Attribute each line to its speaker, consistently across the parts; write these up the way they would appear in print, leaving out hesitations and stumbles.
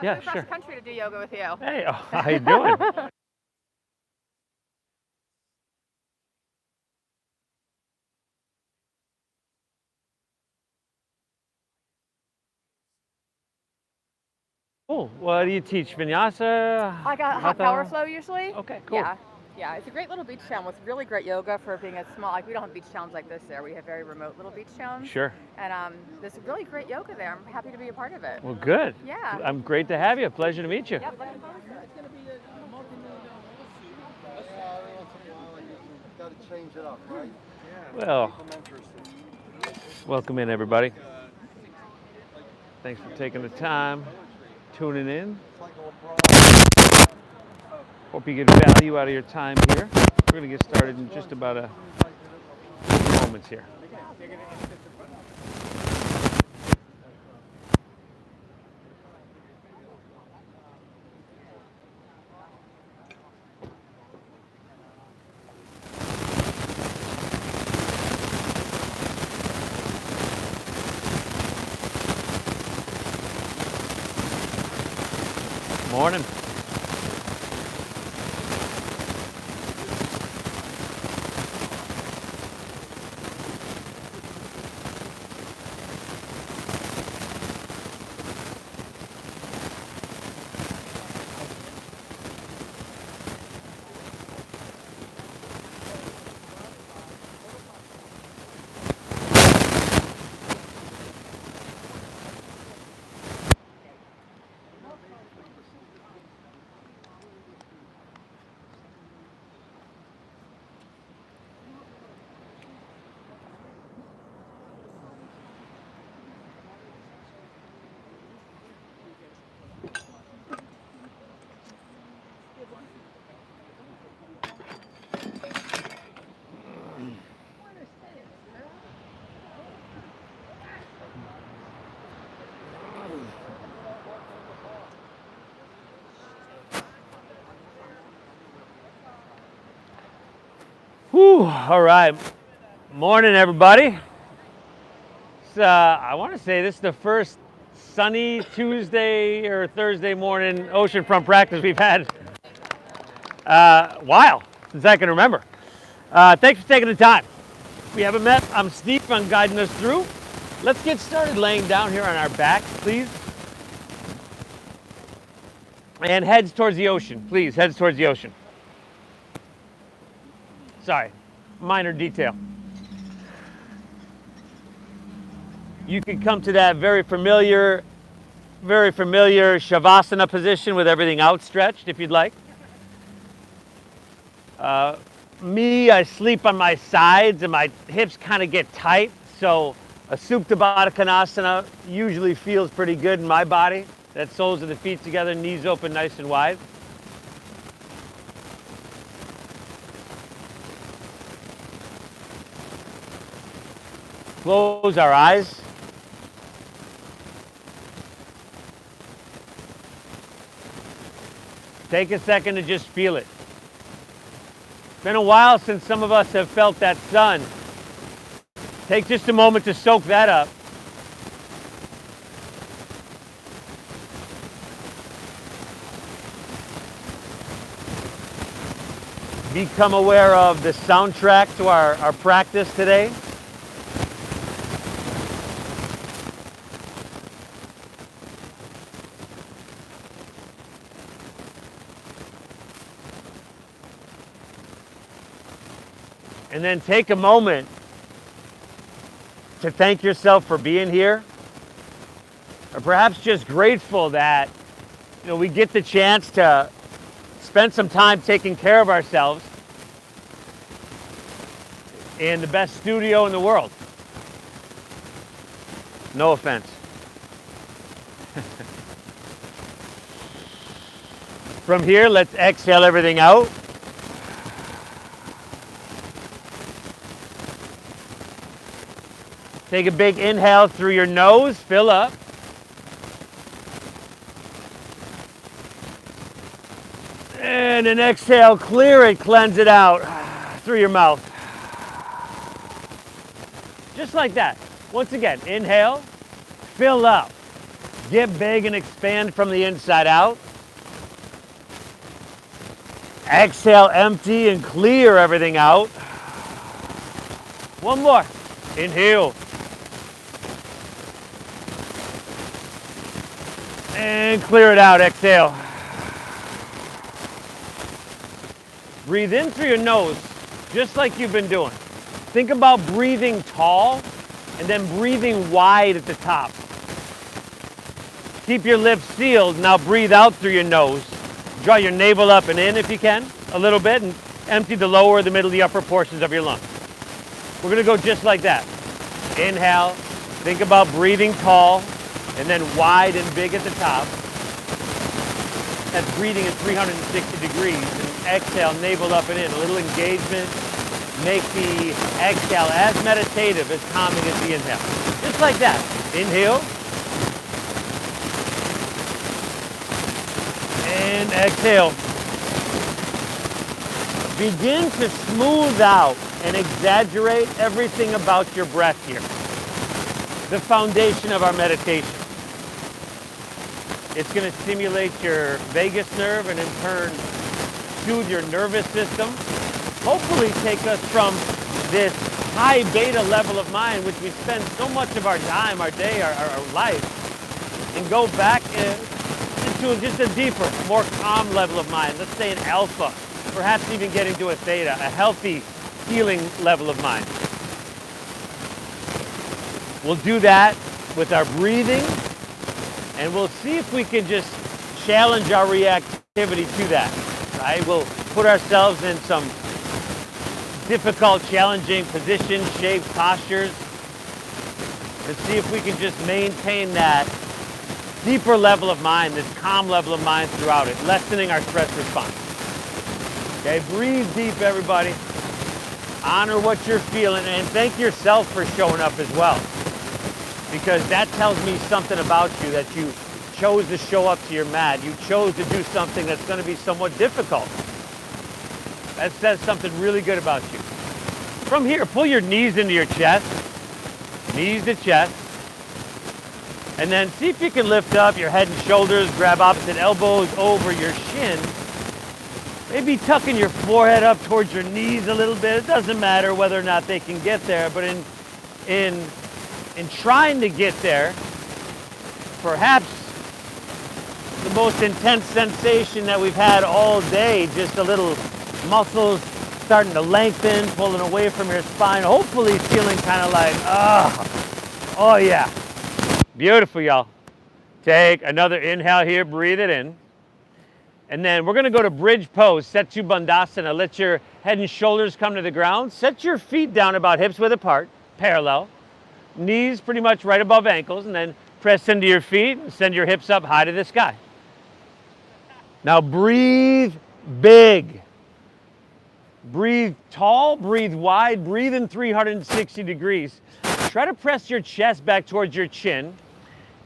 Speaker 1: Yeah,
Speaker 2: across
Speaker 1: sure.
Speaker 2: the country to do yoga with you.
Speaker 1: Hey, oh, how you doing? Cool. What do you teach? Vinyasa?
Speaker 2: I got hot power
Speaker 1: Hatha?
Speaker 2: flow usually.
Speaker 1: Okay, cool.
Speaker 2: Yeah. Yeah, it's a great little beach town with really great yoga for being a small. Like we don't have beach towns like this there. We have very remote little beach towns.
Speaker 1: Sure.
Speaker 2: And there's really great yoga there. I'm happy to be a part of it.
Speaker 1: Well, good.
Speaker 2: Yeah.
Speaker 1: I'm great to have you. Pleasure to meet you.
Speaker 2: Yep. Looking forward to it.
Speaker 3: Every once in a while, you got to change it up, right?
Speaker 1: Well,
Speaker 3: Keep them interested.
Speaker 1: welcome in, everybody. Thanks for taking the time, tuning in.
Speaker 3: It's like a LeBron.
Speaker 1: Hope you get value out of your time here. We're going to get started in just about a few moments here. Morning. Whew, all right. Morning, everybody. I want to say this is the first sunny Tuesday or Thursday morning oceanfront practice we've had while, since I can remember. Thanks for taking the time. If we haven't met, I'm Steve. I'm guiding us through. Let's get started laying down here on our backs, please. And heads towards the ocean, please. Heads towards the ocean. Sorry, minor detail. You can come to that very familiar shavasana position with everything outstretched if you'd like. I sleep on my sides and my hips kind of get tight, so a Supta Baddha Konasana usually feels pretty good in my body. That soles of the feet together, knees open nice and wide. Close our eyes. Take a second to just feel it. It's been a while since some of us have felt that sun. Take just a moment to soak that up. Become aware of the soundtrack to our practice today. And then take a moment to thank yourself for being here, or perhaps just grateful that we get the chance to spend some time taking care of ourselves in the best studio in the world. No offense. From here, let's exhale everything out. Take a big inhale through your nose, fill up. And an exhale, clear it, cleanse it out through your mouth. Just like that. Once again, inhale, fill up. Get big and expand from the inside out. Exhale, empty and clear everything out. One more. Inhale. And clear it out, exhale. Breathe in through your nose, just like you've been doing. Think about breathing tall and then breathing wide at the top. Keep your lips sealed. Now breathe out through your nose. Draw your navel up and in if you can, a little bit, and empty the lower, the middle, the upper portions of your lungs. We're gonna go just like that. Inhale, think about breathing tall and then wide and big at the top. That's breathing at 360 degrees. And exhale, navel up and in, a little engagement. Make the exhale as meditative, as calming as the inhale. Just like that. Inhale. And exhale. Begin to smooth out and exaggerate everything about your breath here. The foundation of our meditation. It's going to stimulate your vagus nerve and in turn soothe your nervous system. Hopefully take us from this high beta level of mind, which we spend so much of our time, our day, our life, and go back into just a deeper, more calm level of mind. Let's say an alpha, perhaps even getting to a theta, a healthy, healing level of mind. We'll do that with our breathing, and we'll see if we can just challenge our reactivity to that, right? We'll put ourselves in some difficult, challenging positions, shapes, postures, and see if we can just maintain that deeper level of mind, this calm level of mind throughout it, lessening our stress response. Okay, breathe deep, everybody. Honor what you're feeling, and thank yourself for showing up as well. Because that tells me something about you, that you chose to show up to your mat. You chose to do something that's going to be somewhat difficult. That says something really good about you. From here, pull your knees into your chest. Knees to chest. And then see if you can lift up your head and shoulders, grab opposite elbows over your shin. Maybe tucking your forehead up towards your knees a little bit. It doesn't matter whether or not they can get there, but in trying to get there, perhaps the most intense sensation that we've had all day, just a little muscles starting to lengthen, pulling away from your spine, hopefully feeling kind of like, oh yeah. Beautiful, y'all. Take another inhale here, breathe it in. And then we're gonna go to bridge pose, Setsu Bandhasana. Let your head and shoulders come to the ground. Set your feet down about hips width apart, parallel. Knees pretty much right above ankles, and then press into your feet and send your hips up high to the sky. Now breathe big. Breathe tall, breathe wide, breathe in 360 degrees. Try to press your chest back towards your chin,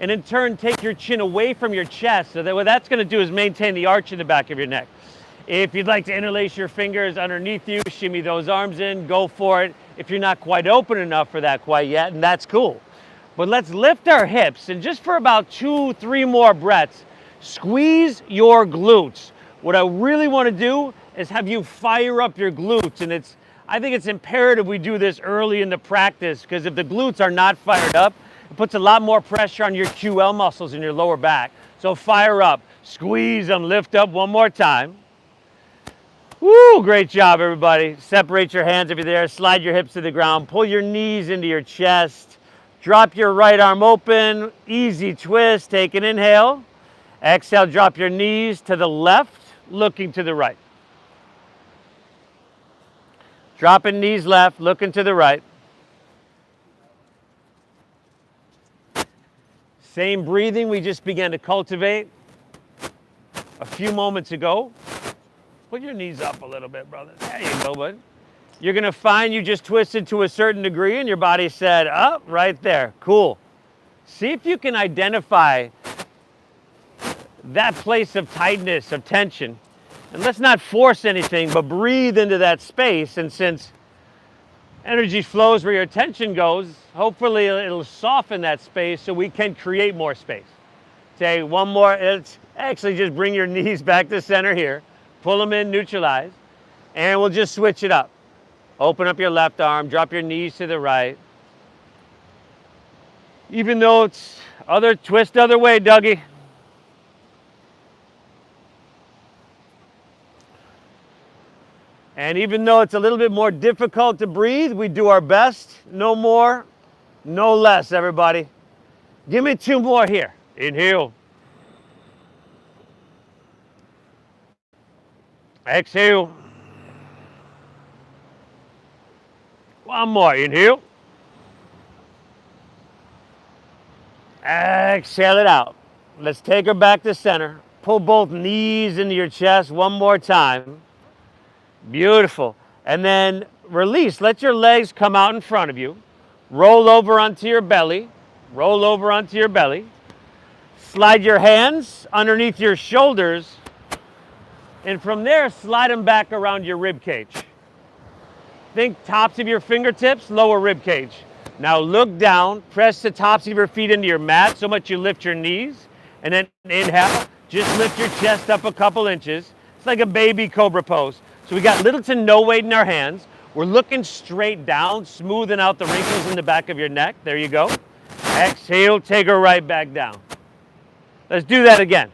Speaker 1: and in turn take your chin away from your chest, so that what that's going to do is maintain the arch in the back of your neck. If you'd like to interlace your fingers underneath you, shimmy those arms in, go for it. If you're not quite open enough for that quite yet, and that's cool. But let's lift our hips, and just for about 2-3 more breaths, squeeze your glutes. What I really want to do is have you fire up your glutes, and I think it's imperative we do this early in the practice, because if the glutes are not fired up, it puts a lot more pressure on your QL muscles in your lower back. So fire up, squeeze them, lift up one more time. Woo, great job, everybody. Separate your hands if you're there, slide your hips to the ground, pull your knees into your chest, drop your right arm open, easy twist, take an inhale. Exhale, drop your knees to the left, looking to the right. Dropping knees left, looking to the right. Same breathing we just began to cultivate a few moments ago. Put your knees up a little bit, brother. There you go, bud. You're gonna find you just twisted to a certain degree and your body said, up, right there, cool. See if you can identify that place of tightness, of tension. And let's not force anything, but breathe into that space. And since energy flows where your attention goes, hopefully it'll soften that space so we can create more space. Take one more. It's actually just bring your knees back to center here. Pull them in, neutralize. And we'll just switch it up. Open up your left arm, drop your knees to the right. Even though it's twist other way, Dougie. And even though it's a little bit more difficult to breathe, we do our best. No more, no less, everybody. Give me 2 more here. Inhale. Exhale. One more. Inhale. Exhale it out. Let's take her back to center. Pull both knees into your chest one more time. Beautiful. And then release. Let your legs come out in front of you. Roll over onto your belly. Roll over onto your belly. Slide your hands underneath your shoulders. And from there, slide them back around your rib cage. Think tops of your fingertips, lower rib cage. Now look down, press the tops of your feet into your mat so much you lift your knees. And then inhale, just lift your chest up a couple inches. It's like a baby cobra pose. So we got little to no weight in our hands. We're looking straight down, smoothing out the wrinkles in the back of your neck. There you go. Exhale, take her right back down. Let's do that again.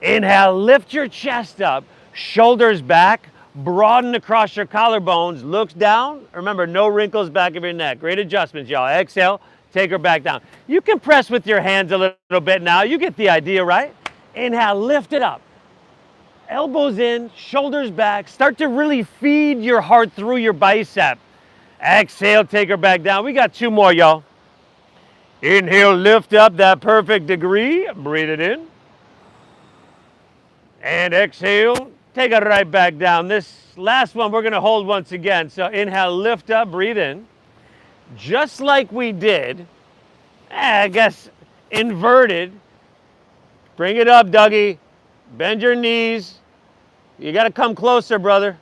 Speaker 1: Inhale, lift your chest up, shoulders back, broaden across your collarbones, looks down. Remember, no wrinkles back of your neck. Great adjustments, y'all. Exhale, take her back down. You can press with your hands a little bit now. You get the idea, right? Inhale, lift it up. Elbows in, shoulders back. Start to really feed your heart through your bicep. Exhale, take her back down. We got 2 more, y'all. Inhale, lift up that perfect degree. Breathe it in. And exhale, take it right back down. This last one we're going to hold once again. So inhale, lift up, breathe in. Just like we did, I guess, inverted. Bring it up, Dougie. Bend your knees. You got to come closer, brother.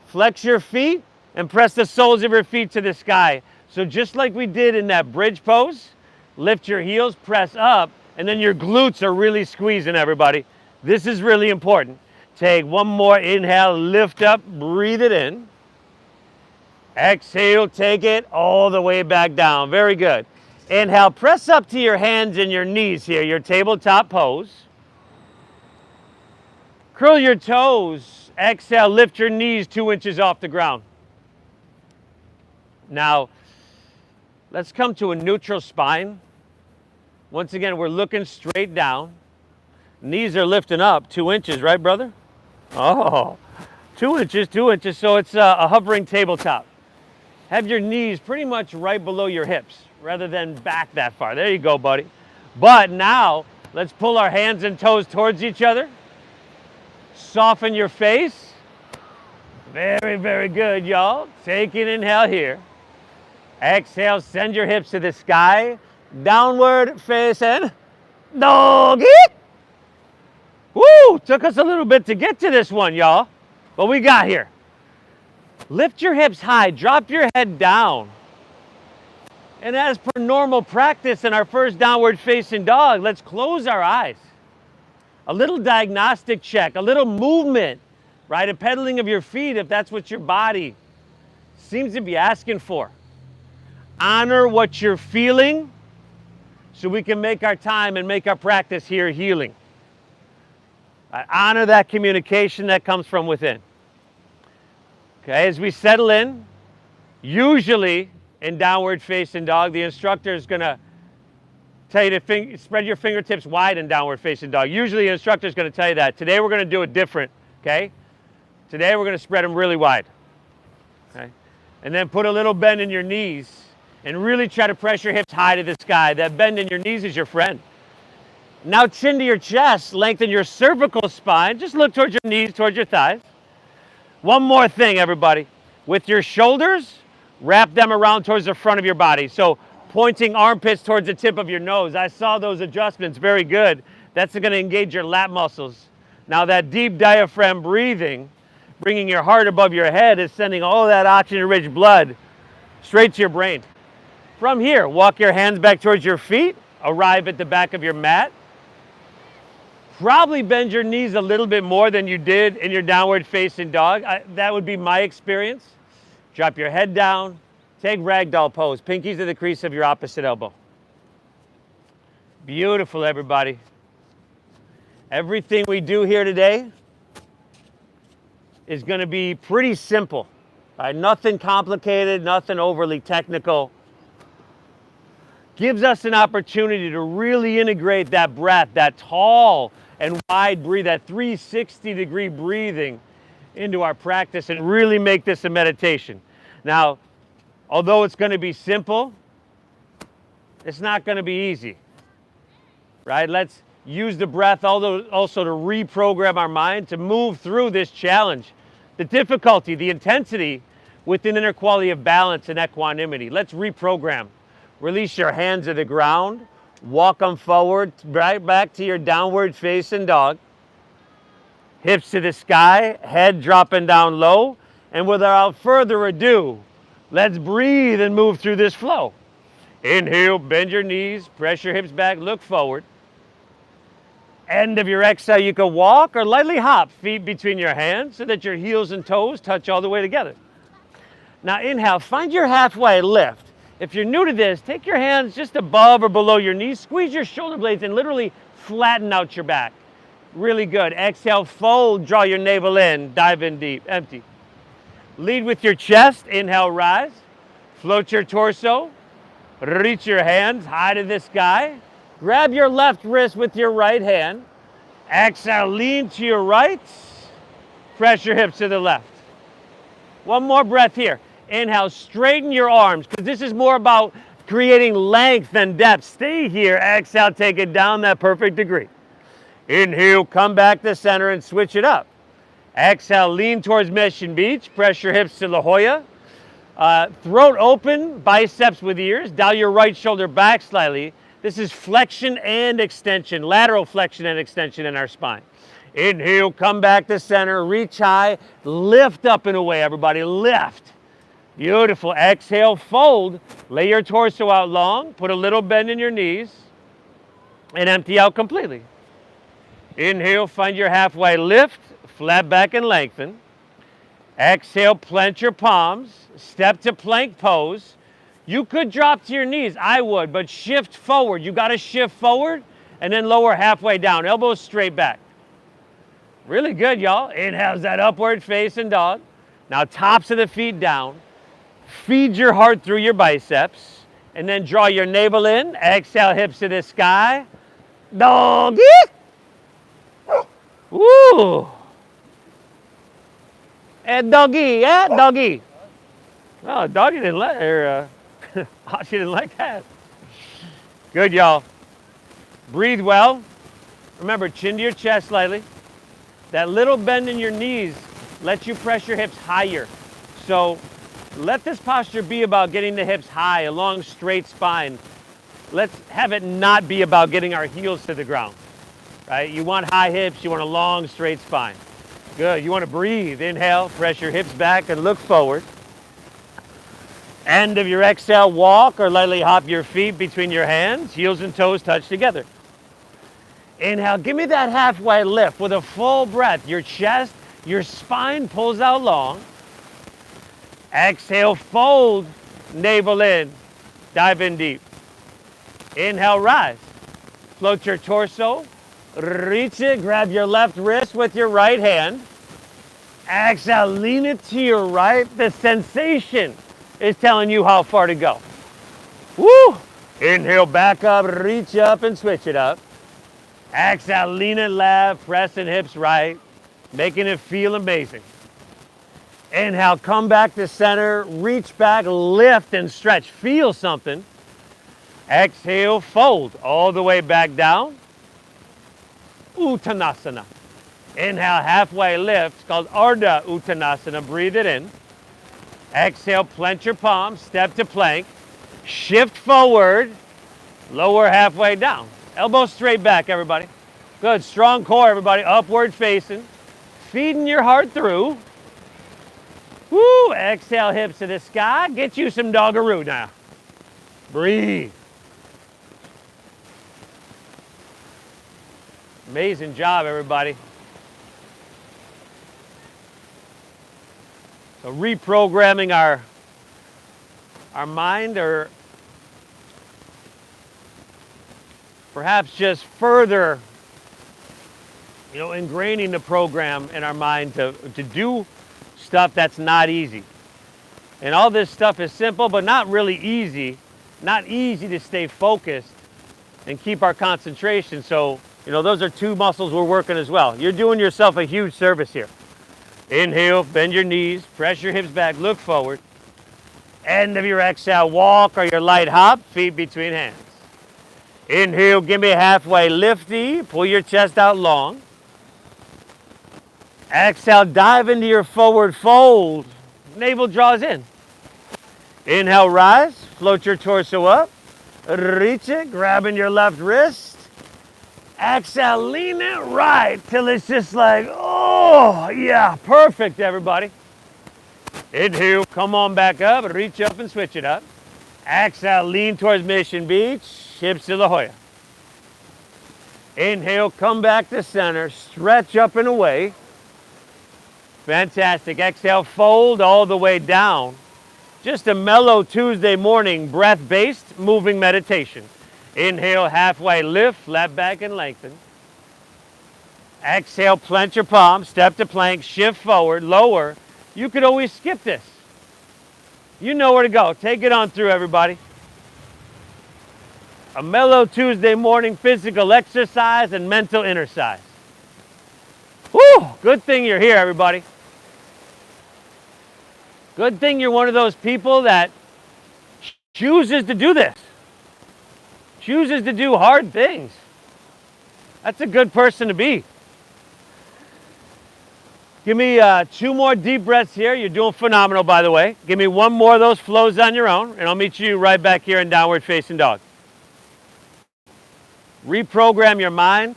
Speaker 1: Flex your feet and press the soles of your feet to the sky. So just like we did in that bridge pose, lift your heels, press up, and then your glutes are really squeezing, everybody. This is really important. Take one more inhale, lift up, breathe it in. Exhale, take it all the way back down. Very good. Inhale, press up to your hands and your knees here, your tabletop pose. Curl your toes. Exhale, lift your knees 2 inches off the ground. Now, let's come to a neutral spine. Once again, we're looking straight down. Knees are lifting up 2 inches, right, brother? Oh, 2 inches, 2 inches. So it's a hovering tabletop. Have your knees pretty much right below your hips rather than back that far. There you go, buddy. But now, let's pull our hands and toes towards each other. Soften your face. Very, very good, y'all. Take an inhale here. Exhale, send your hips to the sky. Downward facing doggy. Woo! Took us a little bit to get to this one, y'all. But we got here. Lift your hips high. Drop your head down. And as per normal practice in our first downward facing dog, let's close our eyes. A little diagnostic check, a little movement, right? A pedaling of your feet if that's what your body seems to be asking for. Honor what you're feeling so we can make our time and make our practice here healing. Honor that communication that comes from within. Okay, as we settle in, usually in downward facing dog, the instructor is going to tell you to spread your fingertips wide in downward facing dog. Usually the instructor is going to tell you that. Today we're going to do it different, okay? Today we're going to spread them really wide, okay? And then put a little bend in your knees and really try to press your hips high to the sky. That bend in your knees is your friend. Now chin to your chest, lengthen your cervical spine. Just look towards your knees, towards your thighs. One more thing, everybody. With your shoulders, wrap them around towards the front of your body. So pointing armpits towards the tip of your nose. I saw those adjustments, very good. That's going to engage your lat muscles. Now that deep diaphragm breathing, bringing your heart above your head, is sending all that oxygen-rich blood straight to your brain. From here, walk your hands back towards your feet, arrive at the back of your mat. probably bend your knees a little bit more than you did in your downward facing dog. That would be my experience. Drop your head down, take ragdoll pose, pinkies to the crease of your opposite elbow. Beautiful, everybody. Everything we do here today is going to be pretty simple, right? Nothing complicated, nothing overly technical. Gives us an opportunity to really integrate that breath, that tall and wide breathe, that 360-degree breathing into our practice and really make this a meditation. Now, although it's going to be simple, it's not going to be easy, right? Let's use the breath also to reprogram our mind to move through this challenge, the difficulty, the intensity with an inner quality of balance and equanimity. Let's reprogram. Release your hands to the ground, walk them forward, right back to your downward facing dog. Hips to the sky, head dropping down low. And without further ado, let's breathe and move through this flow. Inhale, bend your knees, press your hips back, look forward. End of your exhale, you can walk or lightly hop, feet between your hands so that your heels and toes touch all the way together. Now inhale, find your halfway lift. If you're new to this, take your hands just above or below your knees, squeeze your shoulder blades and literally flatten out your back. Really good. Exhale, fold, draw your navel in, dive in deep, empty. Lead with your chest, inhale, rise. Float your torso, reach your hands high to the sky. Grab your left wrist with your right hand. Exhale, lean to your right. Press your hips to the left. One more breath here. Inhale, straighten your arms, because this is more about creating length than depth. Stay here. Exhale, take it down that perfect degree. Inhale, come back to center and switch it up. Exhale, lean towards Mission Beach. Press your hips to La Jolla. Throat open, biceps with ears. Dial your right shoulder back slightly. This is flexion and extension, lateral flexion and extension in our spine. Inhale, come back to center, reach high, lift up and away, everybody, lift. Beautiful. Exhale, fold. Lay your torso out long. Put a little bend in your knees and empty out completely. Inhale, find your halfway lift, flat back and lengthen. Exhale, plant your palms, step to plank pose. You could drop to your knees, I would, but shift forward. You got to shift forward and then lower halfway down, elbows straight back. Really good, y'all. Inhale's that upward facing dog. Now tops of the feet down. Feed your heart through your biceps and then draw your navel in. Exhale, hips to the sky. Doggy. Woo. And doggy, yeah, doggy. Oh, doggy didn't let her, she didn't like that. Good, y'all. Breathe well. Remember, chin to your chest slightly. That little bend in your knees lets you press your hips higher. So let this posture be about getting the hips high, a long straight spine. Let's have it not be about getting our heels to the ground, right? You want high hips, you want a long straight spine. Good, you want to breathe. Inhale, press your hips back and look forward. End of your exhale, walk or lightly hop your feet between your hands, heels and toes touch together. Inhale, give me that halfway lift with a full breath. Your chest, your spine pulls out long. Exhale, fold, navel in, dive in deep. Inhale, rise. Float your torso, reach it, grab your left wrist with your right hand. Exhale, lean it to your right. The sensation is telling you how far to go. Woo! Inhale, back up, reach up and switch it up. Exhale, lean it left, pressing hips right, making it feel amazing. Inhale, come back to center, reach back, lift and stretch. Feel something. Exhale, fold all the way back down. Uttanasana. Inhale, halfway lift. It's called Ardha Uttanasana. Breathe it in. Exhale, plant your palms, step to plank. Shift forward, lower halfway down. Elbows straight back, everybody. Good, strong core, everybody. Upward facing. Feeding your heart through. Woo, exhale, hips to the sky. Get you some doggaroo now. Breathe. Amazing job, everybody. So reprogramming our mind, or perhaps just further, ingraining the program in our mind to do stuff that's not easy. And all this stuff is simple, but not really easy. Not easy to stay focused and keep our concentration. So, those are two muscles we're working as well. You're doing yourself a huge service here. Inhale, bend your knees, press your hips back, look forward. End of your exhale, walk or your light hop, feet between hands. Inhale, give me halfway lifty, pull your chest out long. Exhale, dive into your forward fold, navel draws in. Inhale, rise, float your torso up, reach it, grabbing your left wrist. Exhale, lean it right till it's just like, oh, yeah, perfect, everybody. Inhale, come on back up, reach up and switch it up. Exhale, lean towards Mission Beach, hips to La Jolla. Inhale, come back to center, stretch up and away. Fantastic. Exhale, fold all the way down. Just a mellow Tuesday morning, breath-based moving meditation. Inhale, halfway lift, flat back and lengthen. Exhale, plant your palms, step to plank, shift forward, lower. You could always skip this. You know where to go. Take it on through, everybody. A mellow Tuesday morning physical exercise and mental exercise. Whew, good thing you're here, everybody. Good thing you're one of those people that chooses to do this. Chooses to do hard things. That's a good person to be. Give me 2 more deep breaths here. You're doing phenomenal, by the way. Give me 1 more of those flows on your own, and I'll meet you right back here in downward facing dog. Reprogram your mind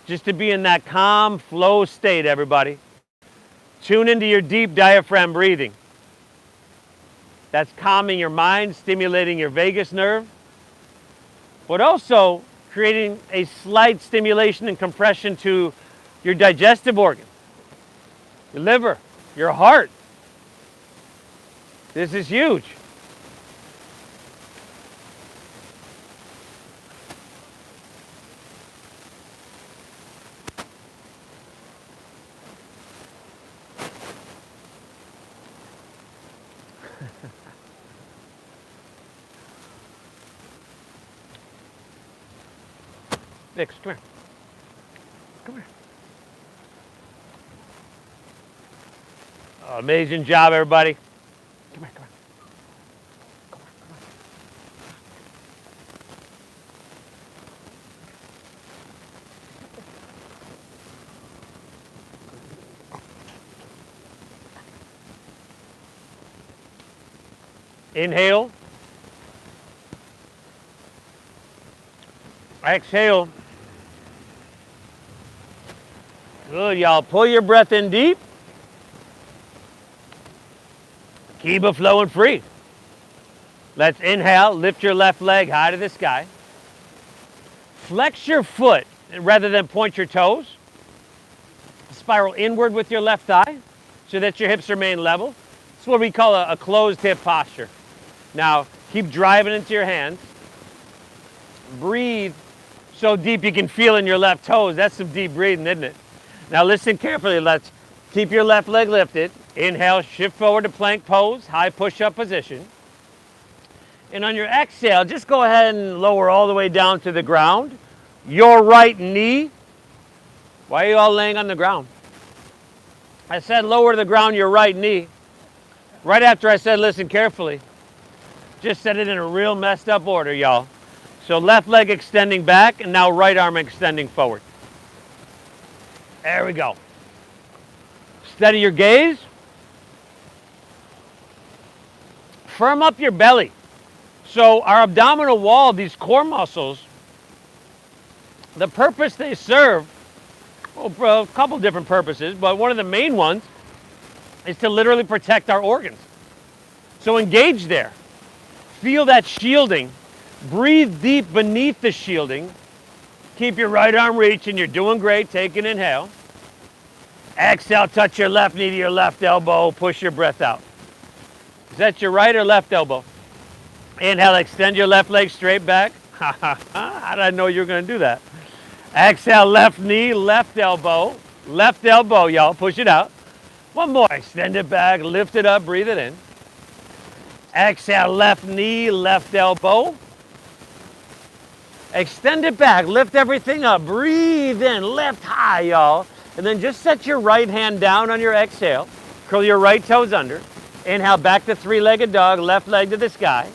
Speaker 1: just to be in that calm flow state, everybody. Tune into your deep diaphragm breathing. That's calming your mind, stimulating your vagus nerve, but also creating a slight stimulation and compression to your digestive organ, your liver, your heart. This is huge. Vix, come here. Come here. Oh, amazing job, everybody. Come here, come here. Come here, come on. Inhale. Exhale. Good, y'all. Pull your breath in deep. Keep it flowing free. Let's inhale. Lift your left leg high to the sky. Flex your foot rather than point your toes. Spiral inward with your left thigh so that your hips remain level. It's what we call a closed hip posture. Now, keep driving into your hands. Breathe so deep you can feel in your left toes. That's some deep breathing, isn't it? Now listen carefully. Let's keep your left leg lifted. Inhale, shift forward to plank pose, high push-up position. And on your exhale, just go ahead and lower all the way down to the ground. Your right knee. Why are you all laying on the ground? I said lower to the ground your right knee. Right after I said listen carefully. Just said it in a real messed up order, y'all. So left leg extending back, and now right arm extending forward. There we go. Steady your gaze. Firm up your belly. So our abdominal wall, these core muscles, the purpose they serve, well, for a couple different purposes, but one of the main ones is to literally protect our organs. So engage there. Feel that shielding. Breathe deep beneath the shielding. keep your right arm reaching. You're doing great. Take an inhale. Exhale, touch your left knee to your left elbow. Push your breath out. Is that your right or left elbow? Inhale, extend your left leg straight back. How did I know you were going to do that? Exhale, left knee, left elbow. Left elbow, y'all. Push it out. One more. Extend it back, lift it up, breathe it in. Exhale, left knee, left elbow. Extend it back, lift everything up, breathe in, lift high, y'all. And then just set your right hand down on your exhale. Curl your right toes under. Inhale, back to three-legged dog, left leg to the sky.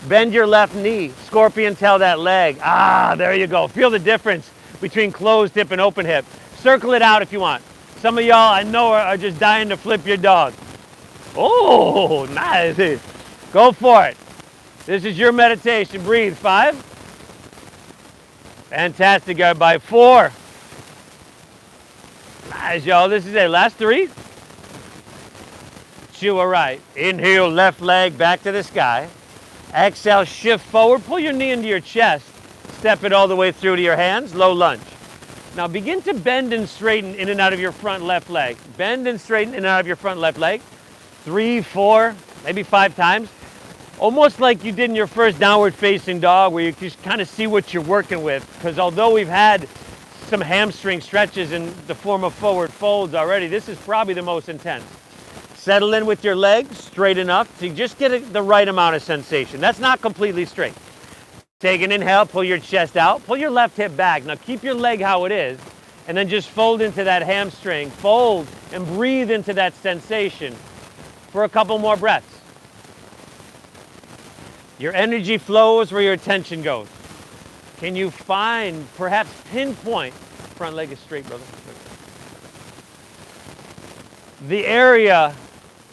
Speaker 1: Bend your left knee, scorpion tail that leg. Ah, there you go. Feel the difference between closed hip and open hip. Circle it out if you want. Some of y'all I know are just dying to flip your dog. Oh, nice. Go for it. This is your meditation. Breathe. 5. Fantastic, everybody. 4. Nice, y'all. This is it. Last 3. 2, all right. Inhale, left leg back to the sky. Exhale, shift forward. Pull your knee into your chest. Step it all the way through to your hands. Low lunge. Now begin to bend and straighten in and out of your front left leg. Bend and straighten in and out of your front left leg. 3, 4, maybe 5 times. Almost like you did in your first downward facing dog, where you just kind of see what you're working with. Because although we've had some hamstring stretches in the form of forward folds already, this is probably the most intense. Settle in with your legs straight enough to just get the right amount of sensation. That's not completely straight. Take an inhale, pull your chest out, pull your left hip back. Now keep your leg how it is, and then just fold into that hamstring. Fold and breathe into that sensation for a couple more breaths. Your energy flows where your attention goes. Can you find, perhaps pinpoint, front leg is straight, brother. The area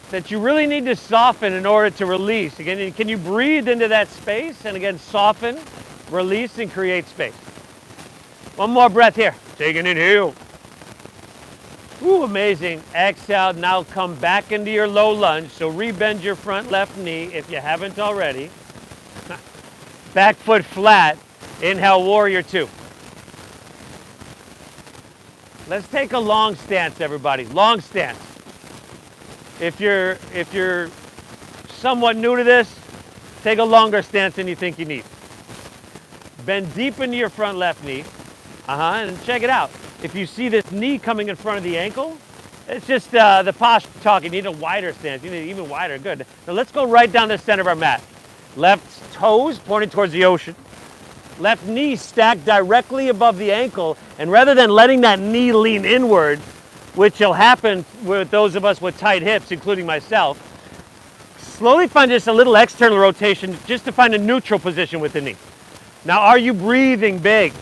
Speaker 1: that you really need to soften in order to release. Again, can you breathe into that space? And again, soften, release, and create space. One more breath here. Take an inhale. Ooh, amazing. Exhale. Now come back into your low lunge. So rebend your front left knee if you haven't already. Back foot flat. Inhale, warrior 2. Let's take a long stance, everybody. Long stance. If you're somewhat new to this, take a longer stance than you think you need. Bend deep into your front left knee. And check it out. If you see this knee coming in front of the ankle, it's just the posture talking. You need a wider stance. You need even wider. Good. Now let's go right down the center of our mat. Left toes pointing towards the ocean. Left knee stacked directly above the ankle. And rather than letting that knee lean inward, which will happen with those of us with tight hips, including myself, slowly find just a little external rotation just to find a neutral position with the knee. Now, are you breathing big,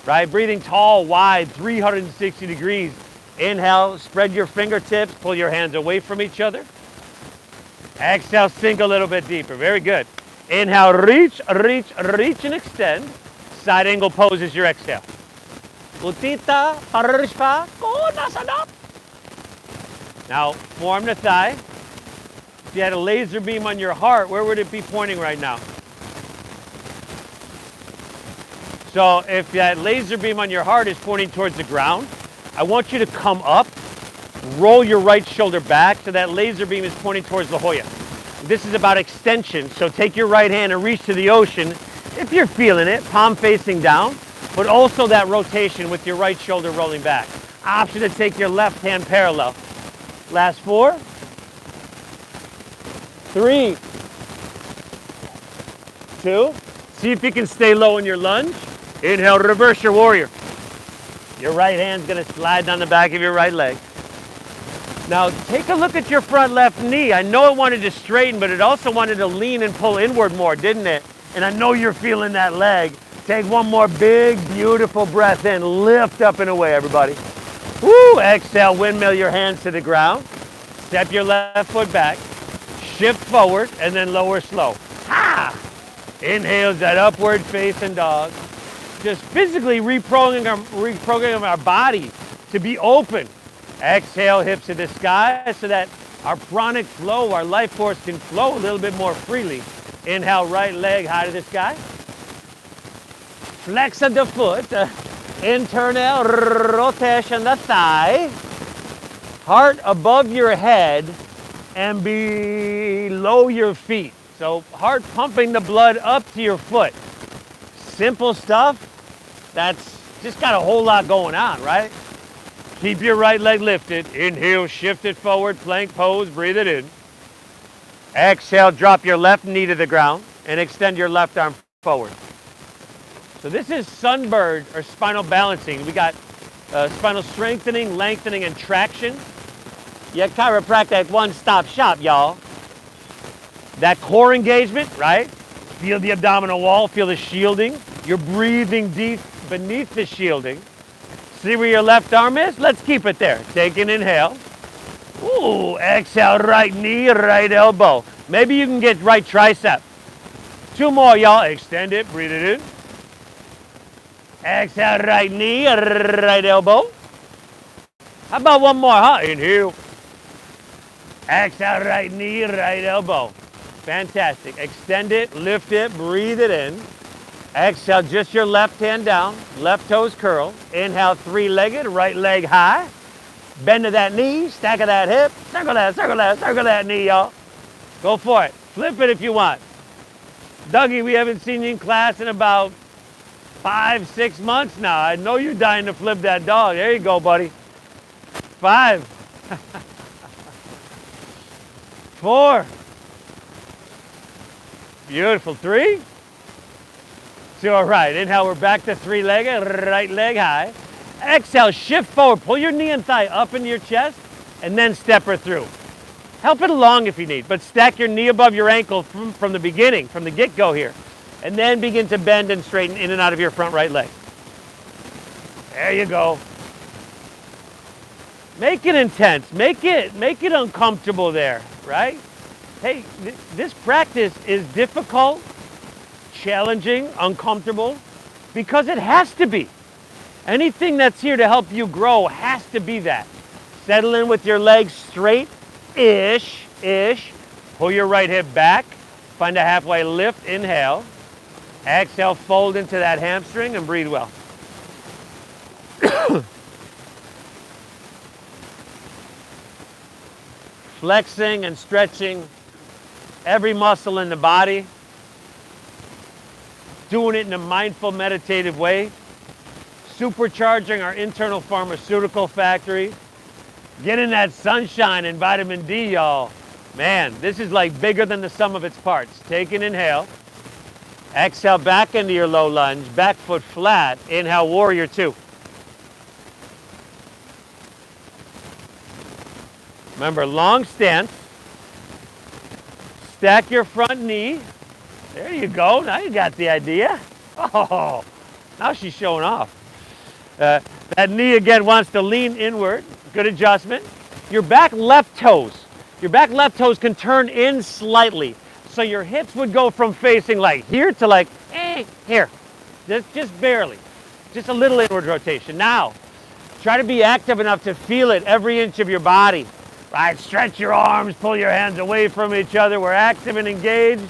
Speaker 1: right? Breathing tall, wide, 360 degrees. Inhale, spread your fingertips, pull your hands away from each other. Exhale, sink a little bit deeper. Very good. Inhale, reach, reach, reach, and extend. Side angle pose is your exhale. Utthita Parishva Konasana. Now, form the thigh. If you had a laser beam on your heart, where would it be pointing right now? So if that laser beam on your heart is pointing towards the ground, I want you to come up, roll your right shoulder back so that laser beam is pointing towards La Jolla. This is about extension, so take your right hand and reach to the ocean if you're feeling it, palm facing down, but also that rotation with your right shoulder rolling back. Option to take your left hand parallel. Last 4, 3, 2. See if you can stay low in your lunge. Inhale, reverse your warrior. Your right hand's gonna slide down the back of your right leg. Now take a look at your front left knee. I know it wanted to straighten, but it also wanted to lean and pull inward more, didn't it? And I know you're feeling that leg. Take one more big, beautiful breath in. Lift up and away, everybody. Woo! Exhale, windmill your hands to the ground. Step your left foot back. Shift forward and then lower slow. Ha! Inhales that upward facing dog. Just physically reprogramming our body to be open. Exhale, hips to the sky so that our pranic flow, our life force can flow a little bit more freely. Inhale, right leg high to the sky. Flex of the foot. Internal rotation the thigh. Heart above your head and below your feet. So heart pumping the blood up to your foot. Simple stuff. That's just got a whole lot going on, right? Keep your right leg lifted. Inhale, shift it forward, plank pose, breathe it in. Exhale, drop your left knee to the ground and extend your left arm forward. So this is sunbird or spinal balancing. We got spinal strengthening, lengthening, and traction. Yeah, chiropractic one-stop shop, y'all. That core engagement, right? Feel the abdominal wall, feel the shielding. You're breathing deep beneath the shielding. See where your left arm is? Let's keep it there. Take an inhale. Ooh, exhale, right knee, right elbow. Maybe you can get right tricep. 2 more, y'all. Extend it, breathe it in. Exhale, right knee, right elbow. How about 1 more, huh? Inhale. Exhale, right knee, right elbow. Fantastic. Extend it, lift it, breathe it in. Exhale, just your left hand down, left toes curl. Inhale, 3-legged, right leg high. Bend to that knee, stack of that hip. Circle that, circle that, circle that knee, y'all. Go for it. Flip it if you want. Dougie, we haven't seen you in class in about 5-6 months now. I know you're dying to flip that dog. There you go, buddy. 5. 4. Beautiful. 3. 2. All right. Inhale, we're back to 3-legged, right leg high. Exhale, shift forward. Pull your knee and thigh up into your chest, and then step her through. Help it along if you need, but stack your knee above your ankle from the beginning, from the get-go here. And then begin to bend and straighten in and out of your front right leg. There you go. Make it intense. Make it uncomfortable there, right? Hey, this practice is difficult, challenging, uncomfortable, because it has to be. Anything that's here to help you grow has to be that. Settle in with your legs straight-ish. Pull your right hip back. Find a halfway lift. Inhale. Exhale, fold into that hamstring and breathe well. Flexing and stretching every muscle in the body. Doing it in a mindful, meditative way. Supercharging our internal pharmaceutical factory. Getting that sunshine and vitamin D, y'all. Man, this is like bigger than the sum of its parts. Take an inhale. Exhale back into your low lunge. Back foot flat. Inhale, warrior 2. Remember, long stance. Stack your front knee. There you go. Now you got the idea. Oh, now she's showing off. That knee again wants to lean inward. Good adjustment. Your back left toes can turn in slightly. So your hips would go from facing like here to like here. Just barely. Just a little inward rotation. Now, try to be active enough to feel it every inch of your body. Right? Stretch your arms, pull your hands away from each other. We're active and engaged.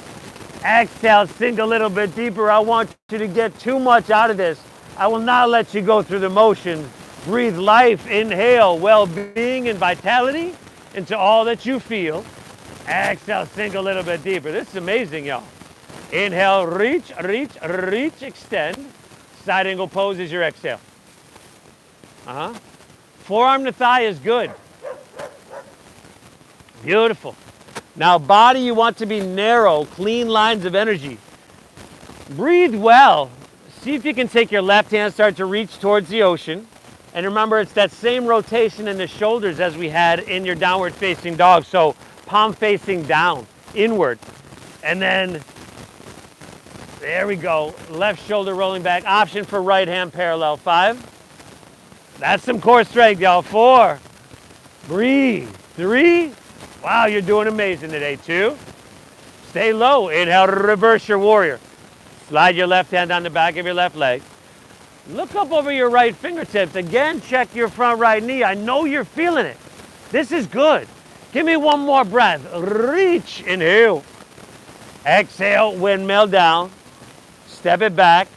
Speaker 1: Exhale, sink a little bit deeper. I want you to get too much out of this. I will not let you go through the motions. Breathe life, inhale, well-being and vitality into all that you feel. Exhale, sink a little bit deeper. This is amazing, y'all. Inhale, reach, extend. Side angle pose is your exhale. Forearm to thigh is good. Beautiful. Now, body, you want to be narrow, clean lines of energy. Breathe well. See if you can take your left hand, start to reach towards the ocean. And remember, it's that same rotation in the shoulders as we had in your downward facing dog. So palm facing down, inward. And then, there we go. Left shoulder rolling back. Option for right hand parallel. 5. That's some core strength, y'all. 4. Breathe. 3. Wow, you're doing amazing today. 2. Stay low. Inhale, reverse your warrior. Slide your left hand on the back of your left leg. Look up over your right fingertips. Again, check your front right knee. I know you're feeling it. This is good. Give me 1 more breath. Reach. Inhale. Exhale, windmill down. Step it back.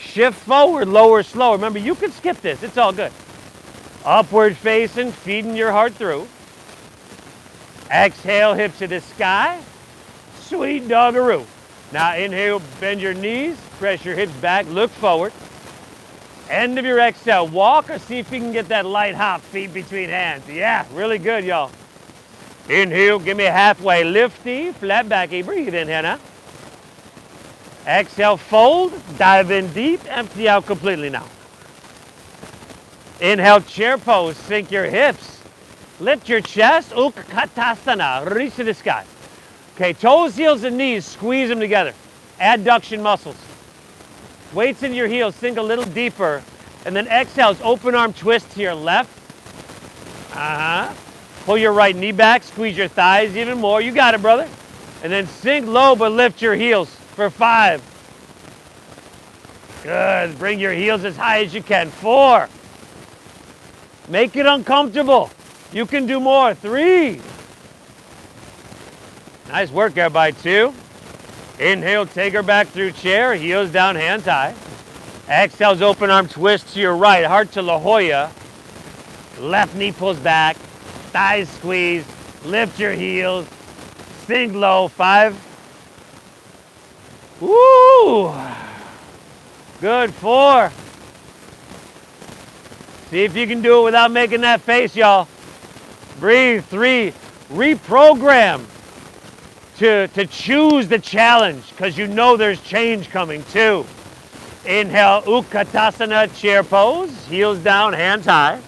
Speaker 1: Shift forward, lower, slower. Remember, you can skip this. It's all good. Upward facing, feeding your heart through. Exhale, hips to the sky. Sweet doggaroo. Now inhale, bend your knees, press your hips back, look forward. End of your exhale, walk, or see if you can get that light hop, feet between hands. Yeah, really good, y'all. Inhale, give me a halfway lifty, flat backy, breathe in here now. Exhale, fold, dive in deep, empty out completely now. Inhale, chair pose, sink your hips. Lift your chest, Utkatasana, reach to the sky. Okay, toes, heels, and knees, squeeze them together. Adduction muscles. Weights in your heels, sink a little deeper. And then exhales, open arm twist to your left. Pull your right knee back, squeeze your thighs even more. You got it, brother. And then sink low, but lift your heels for 5. Good, bring your heels as high as you can. 4. Make it uncomfortable. You can do more. 3. Nice work, everybody. 2. Inhale, take her back through chair, heels down, hands high. Exhales, open arm twist to your right, heart to La Jolla. Left knee pulls back, thighs squeeze, lift your heels, sink low. 5. Woo! Good. 4. See if you can do it without making that face, y'all. Breathe. 3. Reprogram to choose the challenge because you know there's change coming. 2. Inhale, Utkatasana, chair pose, heels down, hands high.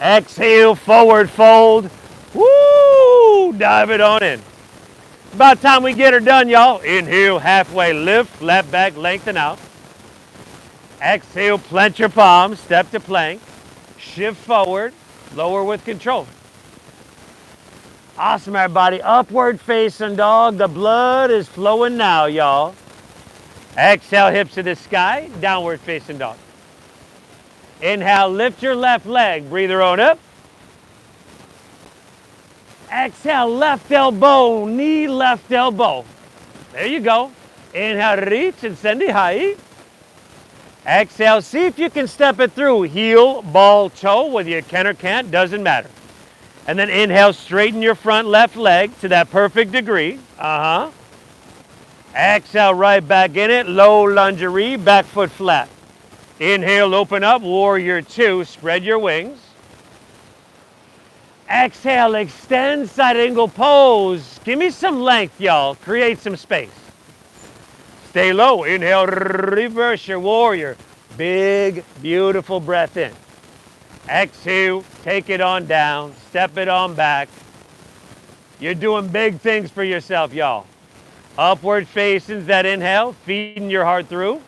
Speaker 1: Exhale, forward fold. Woo! Dive it on in. About time we get her done, y'all. Inhale, halfway lift, flat back, lengthen out. Exhale, plant your palms, step to plank. Shift forward, lower with control. Awesome, everybody. Upward facing dog. The blood is flowing now, y'all. Exhale, hips to the sky, downward facing dog. Inhale, lift your left leg, breathe her on up. Exhale, left elbow, knee, left elbow. There you go. Inhale, reach and send it high. Exhale, see if you can step it through. Heel, ball, toe, whether you can or can't, doesn't matter. And then inhale, straighten your front left leg to that perfect degree. Exhale, right back in it, low lungerie, back foot flat. Inhale, open up, warrior 2, spread your wings. Exhale, extend, side angle pose. Give me some length, y'all. Create some space. Stay low. Inhale, reverse your warrior. Big, beautiful breath in. Exhale, take it on down, step it on back. You're doing big things for yourself, y'all. Upward facing that inhale, feeding your heart through.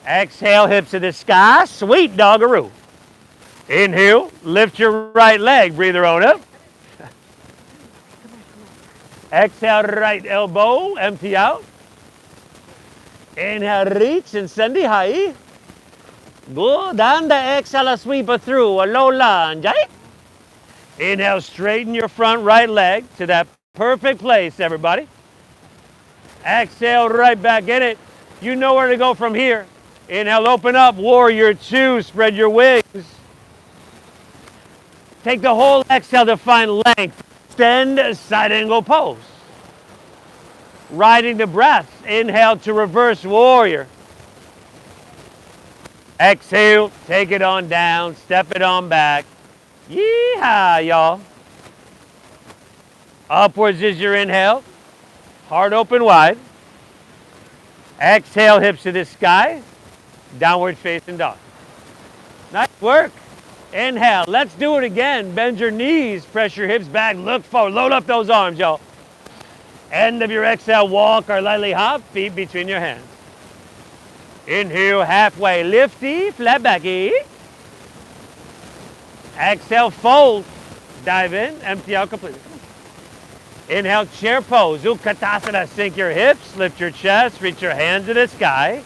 Speaker 1: Exhale, hips to the sky, sweet doggaroo. Inhale, lift your right leg, breathe her on up. Exhale, right elbow, empty out. Inhale, reach and send it high. Good, and exhale, sweep it through, a low lunge. Inhale, straighten your front right leg to that perfect place, everybody. Exhale, right back in it. You know where to go from here. Inhale, open up, warrior 2, spread your wings. Take the whole exhale to find length. Extend, side angle pose. Riding the breath. Inhale to reverse warrior. Exhale, take it on down, step it on back. Yeehaw, y'all. Upwards is your inhale. Heart open wide. Exhale, hips to the sky. Downward facing dog. Nice work. Inhale. Let's do it again. Bend your knees. Press your hips back. Look forward. Load up those arms, y'all. End of your exhale, walk or lightly hop. Feet between your hands. Inhale, halfway lifty, flat backy. Exhale, fold. Dive in, empty out completely. Inhale, chair pose. Utkatasana, sink your hips, lift your chest, reach your hands to the sky.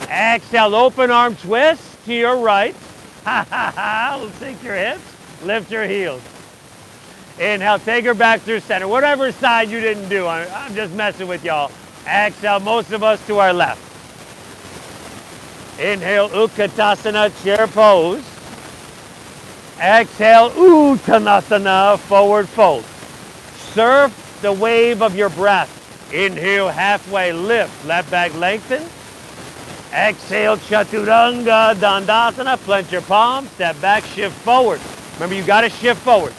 Speaker 1: Exhale, open arm twist to your right. Ha ha ha, sink your hips, lift your heels. Inhale, take her back through center. Whatever side you didn't do, I'm just messing with y'all. Exhale, most of us to our left. Inhale, Utkatasana, chair pose. Exhale, Uttanasana, forward fold. Surf the wave of your breath. Inhale, halfway lift, left back lengthen. Exhale, Chaturanga Dandasana, plant your palms, step back, shift forward. Remember, you got to shift forward.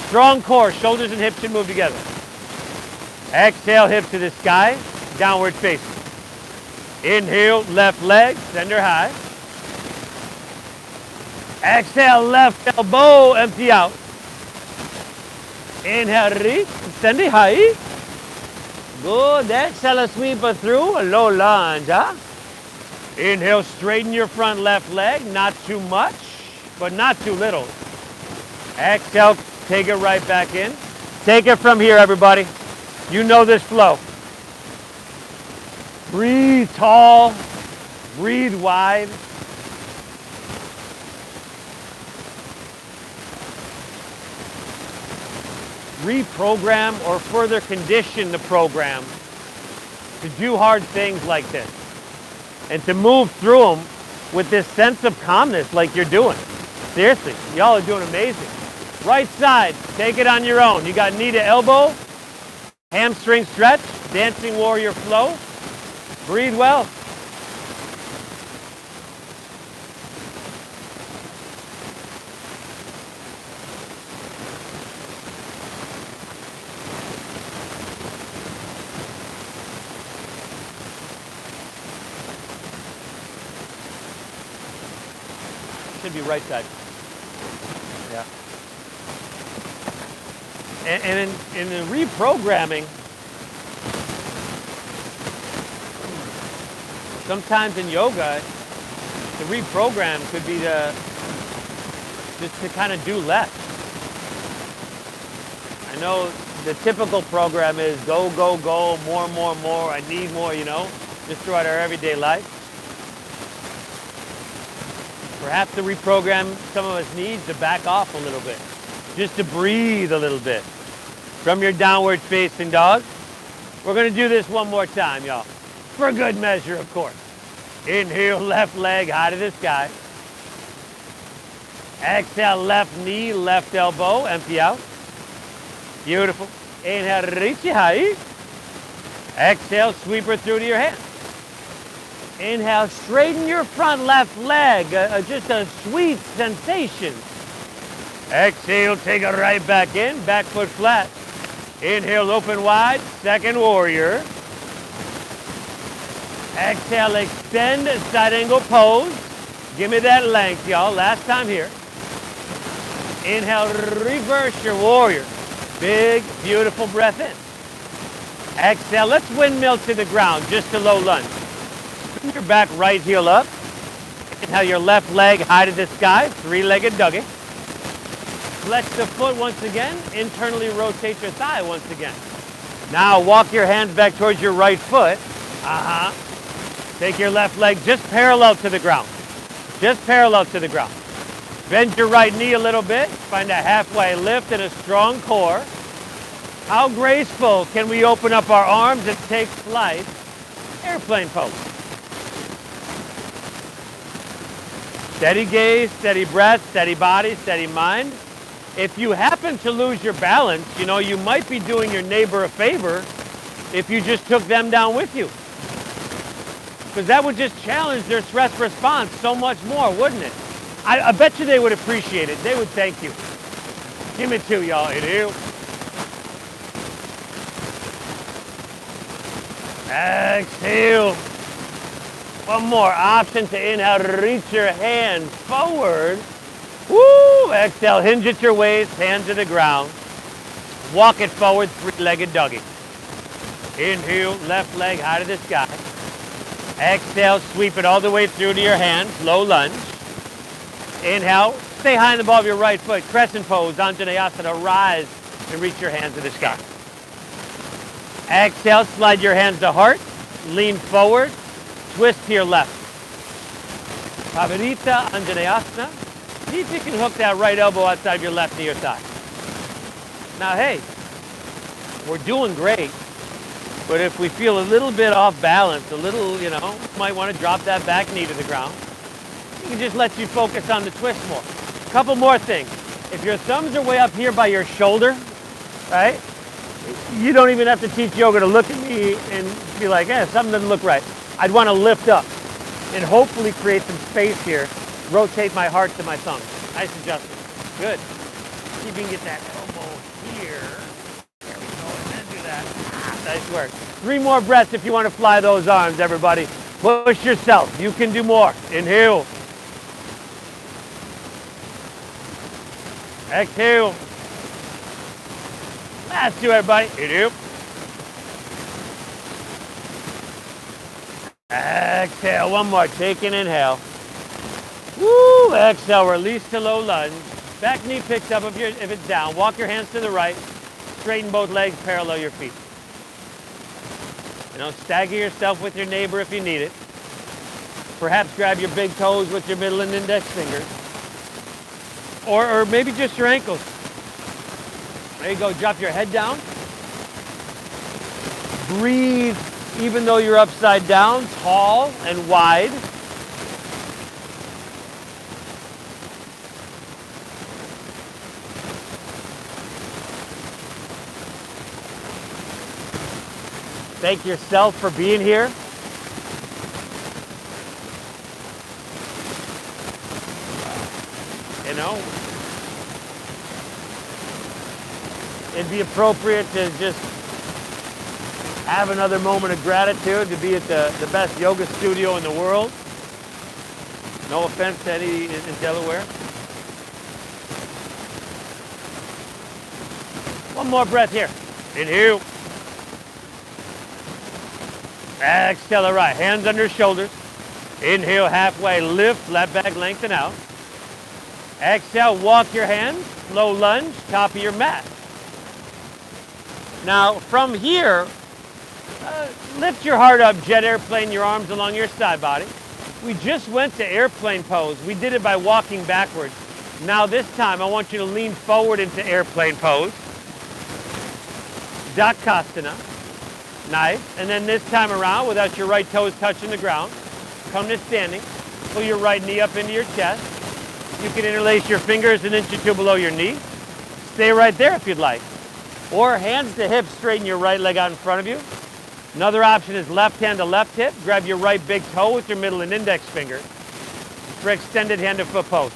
Speaker 1: Strong core, shoulders and hips should move together. Exhale, hip to the sky, downward facing. Inhale, left leg, send her high. Exhale, left elbow, empty out. Inhale, reach, send it high. Good. Exhale, sweep it through, a low lunge, huh? Inhale, straighten your front left leg, not too much, but not too little. Exhale, take it right back in. Take it from here, everybody. You know this flow. Breathe tall, breathe wide. Reprogram or further condition the program to do hard things like this and to move through them with this sense of calmness like you're doing. Seriously, y'all are doing amazing. Right side, take it on your own. You got knee to elbow, hamstring stretch, dancing warrior flow. Breathe well. Should be right side. Yeah. And in the reprogramming, sometimes in yoga, the reprogram could be just to kind of do less. I know the typical program is go, go, go, more, more, more, I need more, you know, just throughout our everyday life. Perhaps to reprogram some of us need to back off a little bit, just to breathe a little bit. From your downward facing dog. We're gonna do this one more time, y'all. For good measure, of course. Inhale, left leg high to the sky. Exhale, left knee, left elbow, empty out. Beautiful. Inhale, reach it high. Exhale, sweep her through to your hands. Inhale, straighten your front left leg, just a sweet sensation. Exhale, take it right back in, back foot flat. Inhale, open wide, second warrior. Exhale, extend, side angle pose. Give me that length, y'all, last time here. Inhale, reverse your warrior. Big, beautiful breath in. Exhale, let's windmill to the ground, just a low lunge. Bring your back right heel up. Inhale your left leg high to the sky, three-legged doggy. Flex the foot once again, internally rotate your thigh once again. Now walk your hands back towards your right foot. Take your left leg just parallel to the ground. Just parallel to the ground. Bend your right knee a little bit. Find a halfway lift and a strong core. How graceful can we open up our arms and take flight? Airplane pose. Steady gaze, steady breath, steady body, steady mind. If you happen to lose your balance, you know, you might be doing your neighbor a favor if you just took them down with you. Because that would just challenge their stress response so much more, wouldn't it? I bet you they would appreciate it. They would thank you. Give me two, y'all. Inhale. Exhale. One more option to inhale, reach your hand forward. Woo! Exhale, hinge at your waist, hands to the ground. Walk it forward, three-legged doggy. Inhale, left leg high to the sky. Exhale, sweep it all the way through to your hands, low lunge. Inhale, stay high in the ball of your right foot, crescent pose, Anjaneyasana, rise and reach your hands to the sky. Exhale, slide your hands to heart, lean forward, twist to your left. Pavarita Anjaneyasana. See if you can hook that right elbow outside your left knee or thigh. Now, hey, we're doing great. But if we feel a little bit off balance, a little, might want to drop that back knee to the ground. You can just let you focus on the twist more. A couple more things. If your thumbs are way up here by your shoulder, right? You don't even have to teach yoga to look at me and be like, something doesn't look right. I'd want to lift up and hopefully create some space here. Rotate my heart to my thumb. Nice adjustment. Good. See if you can get that elbow here. There we go, and then do that. Nice work. 3 more breaths if you want to fly those arms, everybody. Push yourself. You can do more. Inhale. Exhale. Last 2, everybody. Inhale. Exhale. 1 more. Take an inhale. Woo! Exhale. Release to low lunge. Back knee picks up if it's down. Walk your hands to the right. Straighten both legs. Parallel your feet. Stagger yourself with your neighbor if you need it. Perhaps grab your big toes with your middle and index fingers. Or maybe just your ankles. There you go. Drop your head down. Breathe even though you're upside down, tall and wide. Thank yourself for being here. It'd be appropriate to just have another moment of gratitude to be at the best yoga studio in the world. No offense to any in Delaware. 1 more breath here. Inhale. Exhale the right. Hands under shoulders. Inhale, halfway lift, left back lengthen out. Exhale, walk your hands, low lunge, top of your mat. Now, from here, lift your heart up, jet airplane your arms along your side body. We just went to airplane pose. We did it by walking backwards. Now this time, I want you to lean forward into airplane pose. Dakasana. Nice. And then this time around, without your right toes touching the ground, come to standing. Pull your right knee up into your chest. You can interlace your fingers 1 inch or 2 below your knee. Stay right there if you'd like. Or hands to hips, straighten your right leg out in front of you. Another option is left hand to left hip. Grab your right big toe with your middle and index finger for extended hand to foot pose.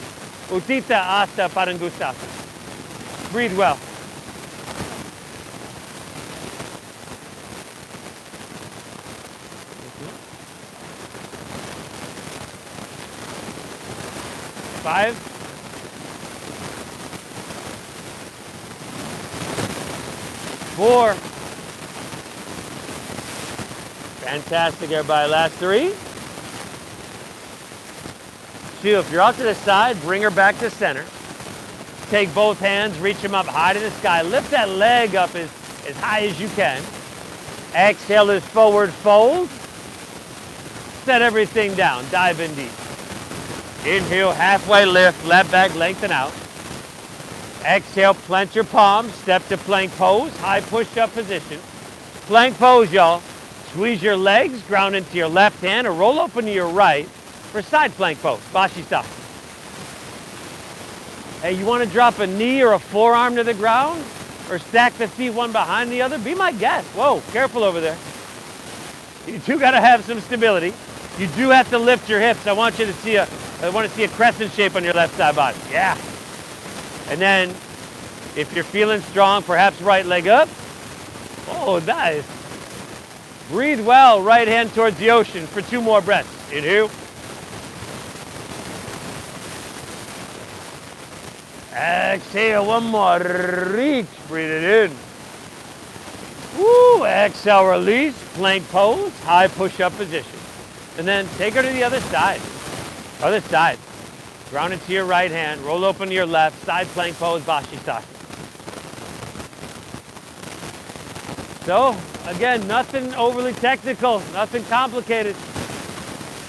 Speaker 1: Utthita Asta Padangusthasana. Breathe well. Five. 4. Fantastic, everybody. Last 3. 2. If you're out to the side, bring her back to center. Take both hands, reach them up high to the sky. Lift that leg up as high as you can. Exhale this forward fold. Set everything down. Dive in deep. Inhale, halfway lift, left back lengthen out. Exhale, plant your palms, step to plank pose, high push-up position. Plank pose, y'all. Squeeze your legs, ground into your left hand, or roll open to your right for side plank pose, Vashisthana. Hey, you want to drop a knee or a forearm to the ground? Or stack the feet one behind the other? Be my guest. Whoa, careful over there. You do got to have some stability. You do have to lift your hips. I want to see a crescent shape on your left side body. Yeah. And then, if you're feeling strong, perhaps right leg up. Oh, nice. Breathe well, right hand towards the ocean for 2 more breaths. Inhale. Exhale, 1 more. Reach, breathe it in. Woo, exhale, release, plank pose, high push-up position. And then take her to the other side. Other side. Ground into your right hand, roll open to your left, side plank pose, Vashisthana. So, again, nothing overly technical, nothing complicated.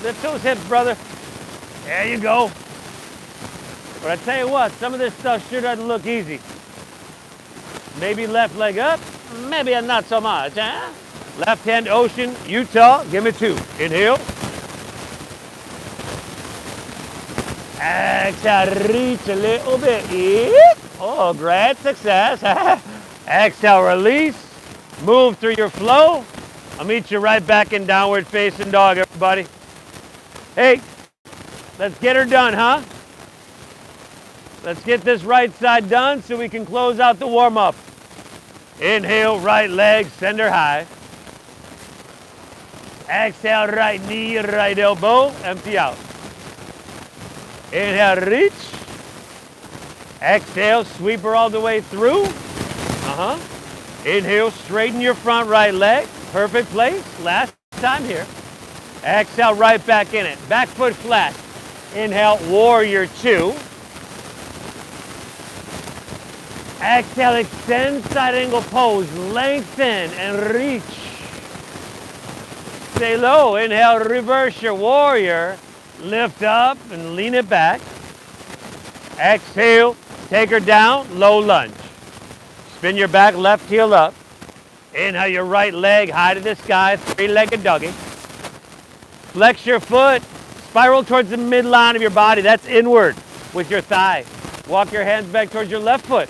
Speaker 1: Lift those hips, brother. There you go. But I tell you what, some of this stuff sure doesn't look easy. Maybe left leg up, maybe not so much, huh? Left hand ocean, Utah, give me 2. Inhale. Exhale, reach a little bit. Oh, great success. Exhale, release. Move through your flow. I'll meet you right back in downward facing dog, everybody. Hey, let's get her done, huh? Let's get this right side done so we can close out the warm-up. Inhale, right leg, send her high. Exhale, right knee, right elbow, empty out. Inhale, reach. Exhale, sweep her all the way through. Inhale, straighten your front right leg. Perfect place. Last time here. Exhale, right back in it. Back foot flat. Inhale, warrior 2. Exhale, extend side angle pose. Lengthen and reach. Stay low. Inhale, reverse your warrior. Lift up and lean it back. Exhale, take her down, low lunge. Spin your back, left heel up. Inhale your right leg high to the sky, 3-legged doggy. Flex your foot, spiral towards the midline of your body. That's inward with your thigh. Walk your hands back towards your left foot.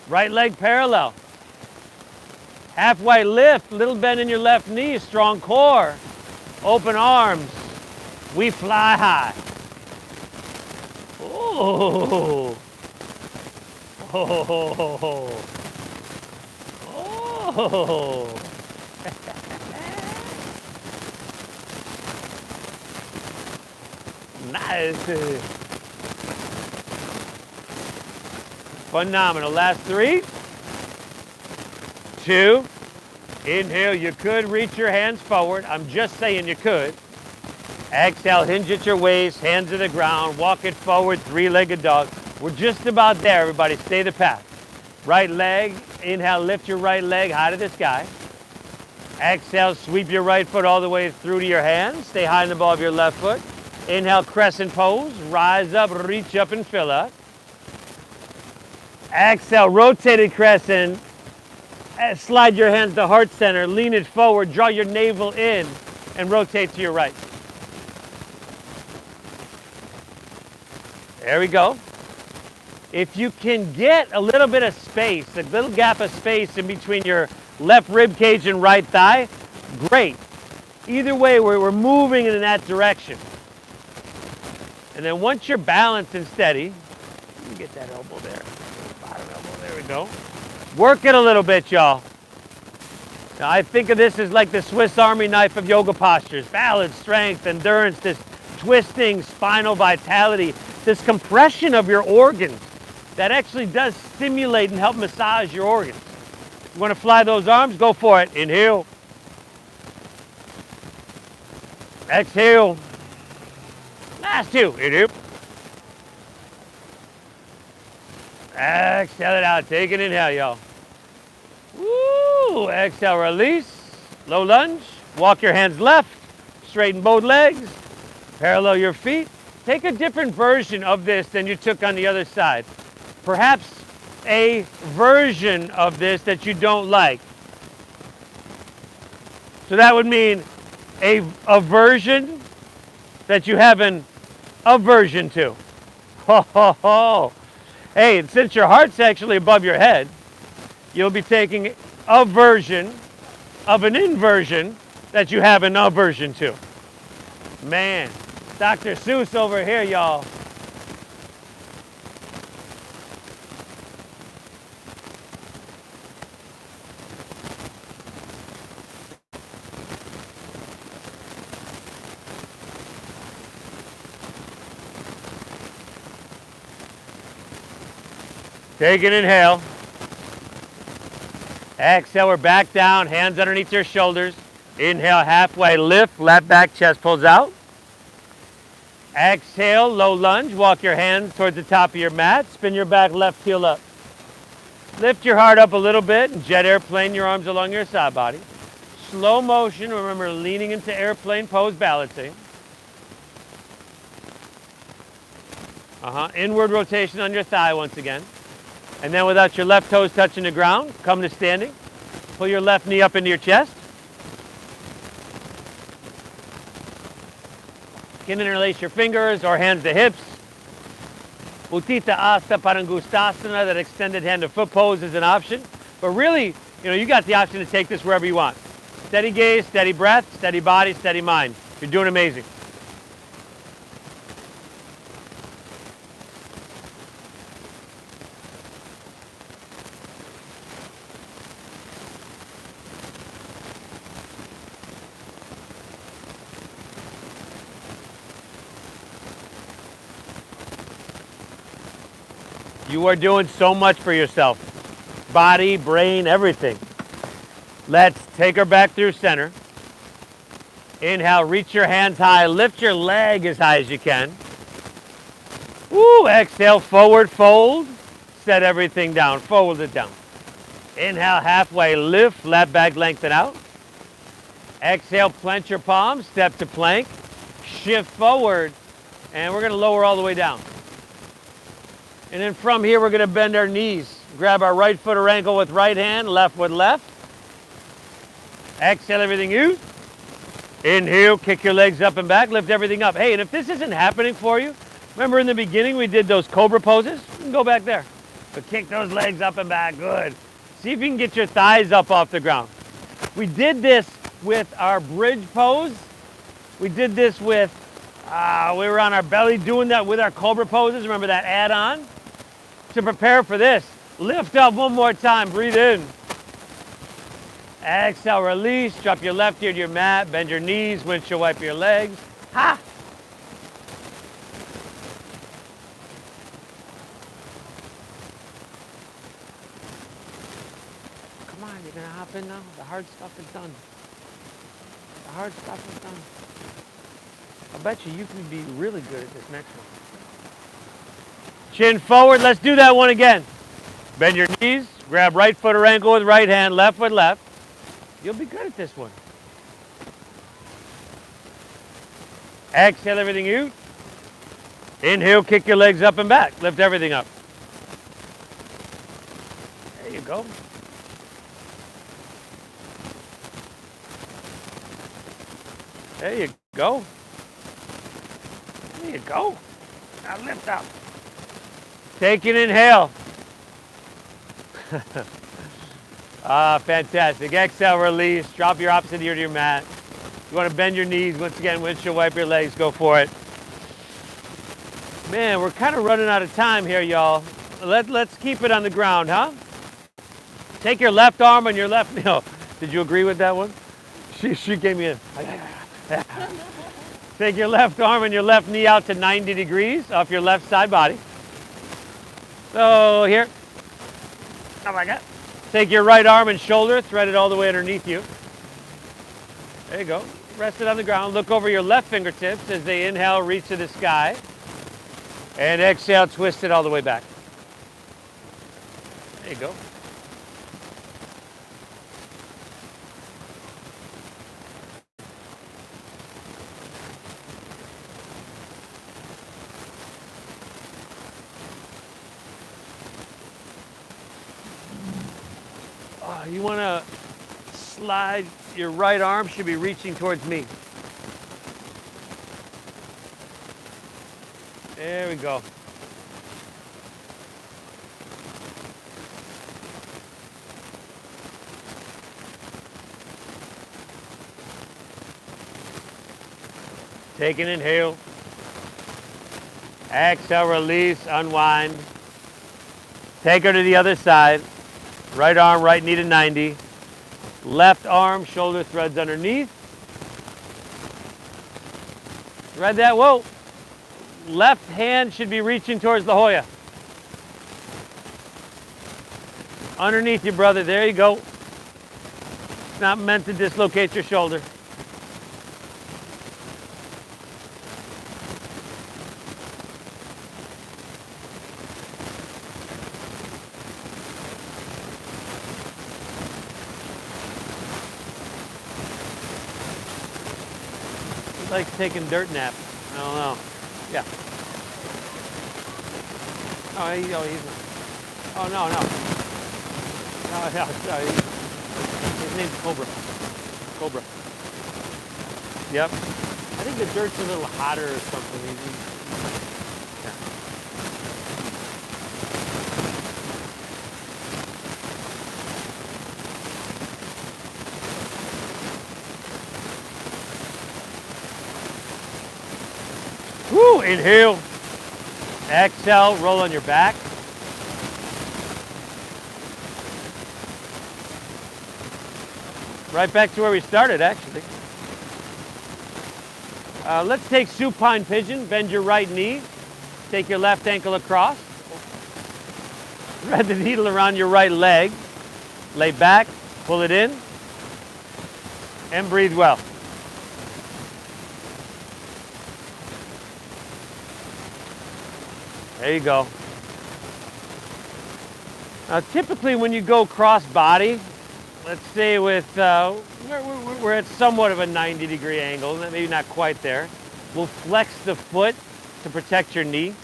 Speaker 1: Right leg parallel. Halfway lift, little bend in your left knee, strong core. Open arms. We fly high. Oh. Oh. Oh. Nice. Phenomenal. Last 3, 2. Inhale. You could reach your hands forward. I'm just saying you could. Exhale, hinge at your waist, hands to the ground, walk it forward, 3-legged dog. We're just about there, everybody. Stay the path. Right leg, inhale, lift your right leg high to the sky. Exhale, sweep your right foot all the way through to your hands. Stay high in the ball of your left foot. Inhale, crescent pose, rise up, reach up and fill up. Exhale, rotated crescent. Slide your hands to heart center, lean it forward, draw your navel in, and rotate to your right. There we go. If you can get a little bit of space, a little gap of space in between your left rib cage and right thigh, great. Either way, we're moving in that direction. And then once you're balanced and steady, let me get that elbow there. Bottom elbow, there we go. Work it a little bit, y'all. Now, I think of this as like the Swiss Army knife of yoga postures. Balance, strength, endurance, this twisting spinal vitality, this compression of your organs that actually does stimulate and help massage your organs. You want to fly those arms? Go for it. Inhale. Exhale. Last 2. Inhale. Exhale it out. Take an inhale, y'all. Woo! Exhale, release. Low lunge. Walk your hands left. Straighten both legs. Parallel your feet. Take a different version of this than you took on the other side. Perhaps a version of this that you don't like. So that would mean a version that you have an aversion to. Ho, ho, ho. Hey, and since your heart's actually above your head, you'll be taking a version of an inversion that you have an aversion to. Man, Dr. Seuss over here, y'all. Take an inhale. Exhale, we're back down, hands underneath your shoulders. Inhale, halfway lift, left back, chest pulls out. Exhale, low lunge, walk your hands towards the top of your mat, spin your back, left heel up. Lift your heart up a little bit and jet airplane your arms along your side body. Slow motion, remember leaning into airplane pose, balancing. Inward rotation on your thigh once again. And then without your left toes touching the ground, come to standing. Pull your left knee up into your chest. You can interlace your fingers or hands to hips. Utthita Asta Padangusthasana, that extended hand to foot pose, is an option. But really, you got the option to take this wherever you want. Steady gaze, steady breath, steady body, steady mind. You're doing amazing. You are doing so much for yourself. Body, brain, everything. Let's take her back through center. Inhale, reach your hands high. Lift your leg as high as you can. Woo, exhale, forward fold. Set everything down, fold it down. Inhale, halfway lift, flat back, lengthen out. Exhale, plant your palms, step to plank. Shift forward, and we're gonna lower all the way down. And then from here, we're gonna bend our knees. Grab our right foot or ankle with right hand, left with left. Exhale everything out. Inhale, kick your legs up and back, lift everything up. Hey, and if this isn't happening for you, remember in the beginning we did those cobra poses? You can go back there. But kick those legs up and back, good. See if you can get your thighs up off the ground. We did this with our bridge pose. We did this with, we were on our belly doing that with our cobra poses. Remember that add-on? To prepare for this, lift up one more time, breathe in. Exhale, release, drop your left ear to your mat, bend your knees, windshield wipe your legs. Ha! Come on, you're gonna hop in now? The hard stuff is done. The hard stuff is done. I bet you can be really good at this next one. Chin forward, let's do that one again. Bend your knees, grab right foot or ankle with right hand, left with left. You'll be good at this one. Exhale everything out. Inhale, kick your legs up and back. Lift everything up. There you go. There you go. There you go. Now lift up. Take an inhale. Fantastic. Exhale, release. Drop your opposite ear to your mat. You want to bend your knees. Once again, windshield wipe your legs. Go for it. Man, we're kind of running out of time here, y'all. Let's keep it on the ground, huh? Take your left arm on your left. No, did you agree with that one? She gave me a. Take your left arm and your left knee out to 90 degrees off your left side body. So here. Oh my God. Take your right arm and shoulder, thread it all the way underneath you. There you go. Rest it on the ground. Look over your left fingertips as they inhale, reach to the sky. And exhale, twist it all the way back. There you go. You want to slide, your right arm should be reaching towards me. There we go. Take an inhale. Exhale, release, unwind. Take her to the other side. Right arm, right knee to 90. Left arm, shoulder threads underneath. Thread that, whoa. Left hand should be reaching towards La Jolla. Underneath you, brother, there you go. It's not meant to dislocate your shoulder. Likes taking dirt nap. I don't know. Yeah. Oh, he's. Oh no. No. His name's Cobra. Cobra. Yep. I think the dirt's a little hotter or something. Yeah. Woo! Inhale. Exhale. Roll on your back. Right back to where we started, actually. Let's take supine pigeon. Bend your right knee. Take your left ankle across. Thread the needle around your right leg. Lay back, pull it in, and breathe well. There you go. Now, typically when you go cross body, let's say with, we're at somewhat of a 90-degree angle, maybe not quite there. We'll flex the foot to protect your knee.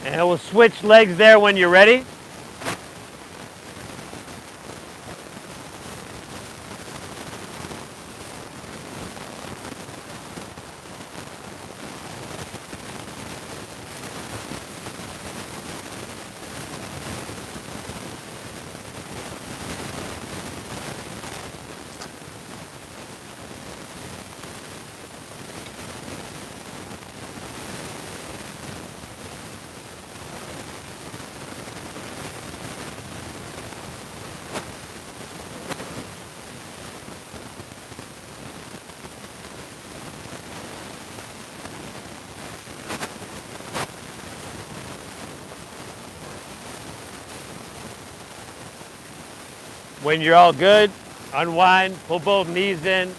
Speaker 1: And we'll switch legs there when you're ready. When you're all good, unwind, pull both knees in.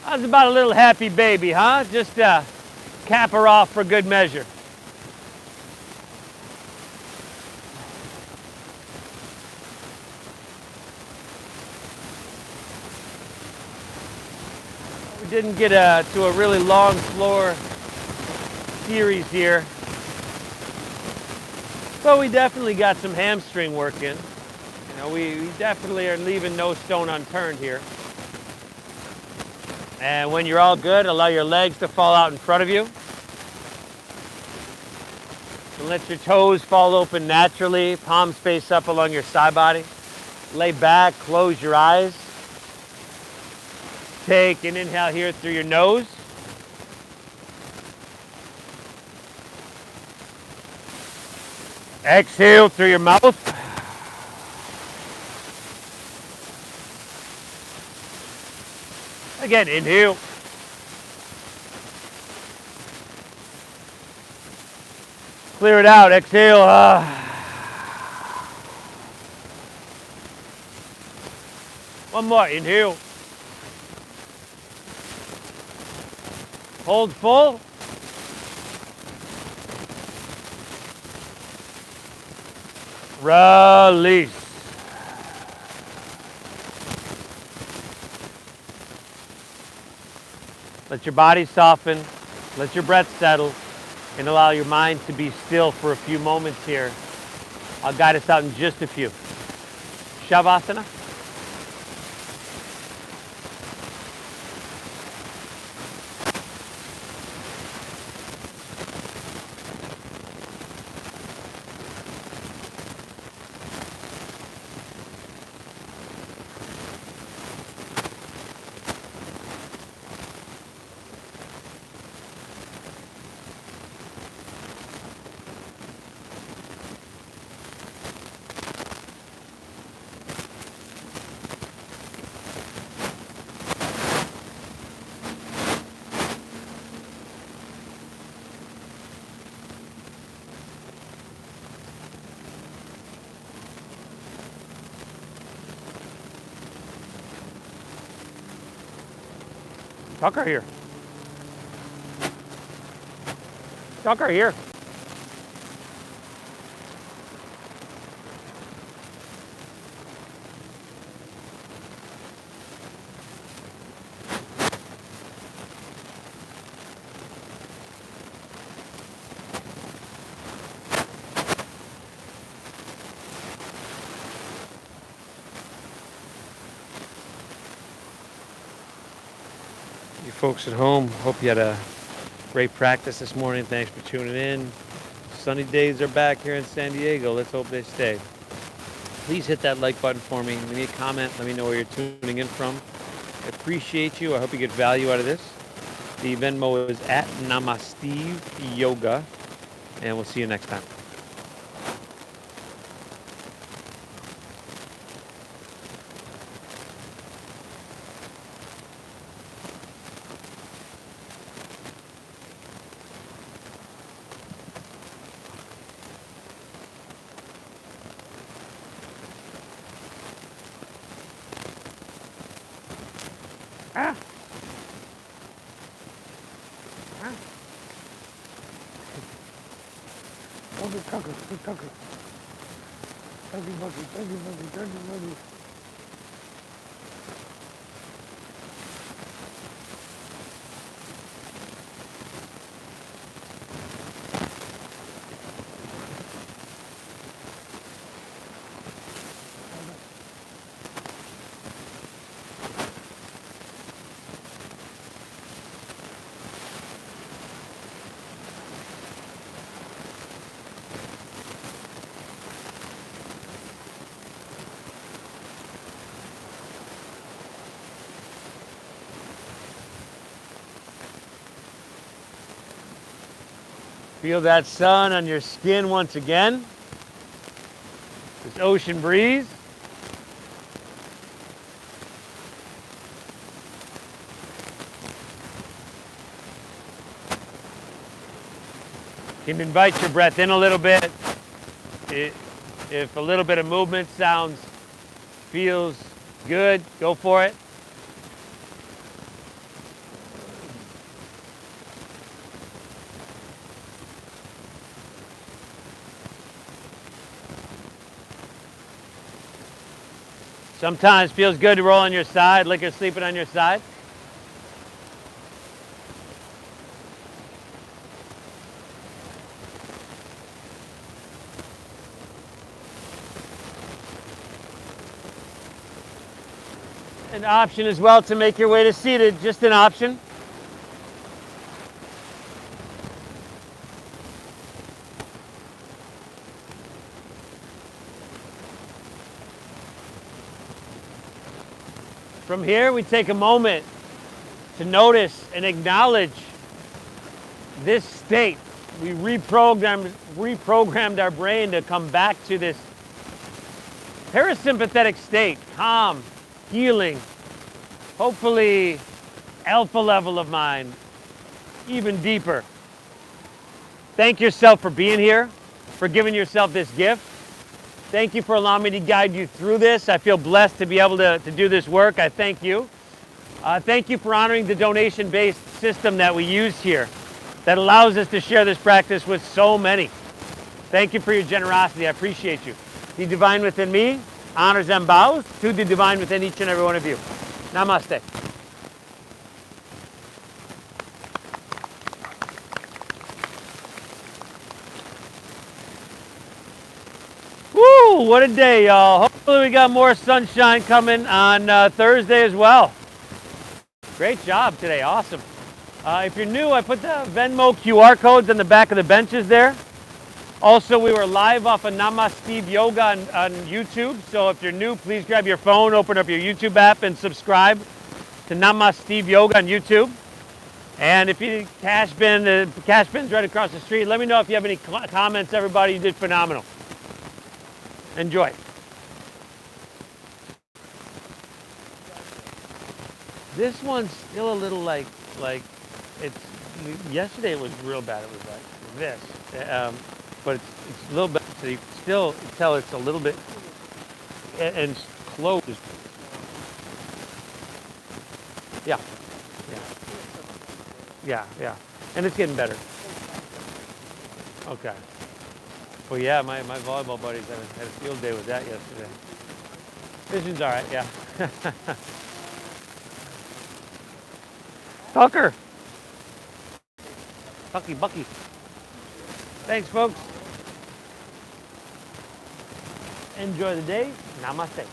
Speaker 1: That was about a little happy baby, huh? Just cap her off for good measure. We didn't get to a really long floor series here, but we definitely got some hamstring work in. You know, we definitely are leaving no stone unturned here. And when you're all good, allow your legs to fall out in front of you. And let your toes fall open naturally, palms face up along your side body. Lay back, close your eyes. Take an inhale here through your nose. Exhale through your mouth. Again, inhale. Clear it out, exhale. One more, inhale. Hold full. Release. Let your body soften, let your breath settle, and allow your mind to be still for a few moments here. I'll guide us out in just a few. Shavasana. Tucker here. Tucker here. You folks at home, hope you had a great practice this morning. Thanks for tuning in. Sunny days are back here in San Diego. Let's hope they stay. Please hit that like button for me. Leave me a comment. Let me know where you're tuning in from. I appreciate you. I hope you get value out of this. The Venmo is at Namaste Yoga, and we'll see you next time. Ah. Ah. Okay, Tucker. Tuggy. Feel that sun on your skin once again. This ocean breeze. You can invite your breath in a little bit. If a little bit of movement feels good, go for it. Sometimes feels good to roll on your side, like you're sleeping on your side. An option as well to make your way to seated, just an option. From here, we take a moment to notice and acknowledge this state. We reprogrammed our brain to come back to this parasympathetic state, calm, healing, hopefully alpha level of mind, even deeper. Thank yourself for being here, for giving yourself this gift. Thank you for allowing me to guide you through this. I feel blessed to be able to do this work. I thank you. Thank you for honoring the donation-based system that we use here that allows us to share this practice with so many. Thank you for your generosity. I appreciate you. The divine within me honors and bows to the divine within each and every one of you. Namaste. Woo, what a day, y'all. Hopefully we got more sunshine coming on Thursday as well. Great job today, awesome. If you're new, I put the Venmo QR codes on the back of the benches there. Also, we were live off of Namaste Yoga on YouTube. So if you're new, please grab your phone, open up your YouTube app, and subscribe to Namaste Yoga on YouTube. And if you need cash bin, the cash bin's right across the street. Let me know if you have any comments, everybody. You did phenomenal. Enjoy. This one's still a little like it's. Yesterday it was real bad. It was like this, but it's a little bit. So you can still tell it's a little bit and closed. Yeah, yeah. Yeah, yeah. And it's getting better. Okay. Well, yeah, my volleyball buddies had a field day with that yesterday. Vision's all right, yeah. Tucker. Bucky. Thanks, folks. Enjoy the day. Namaste.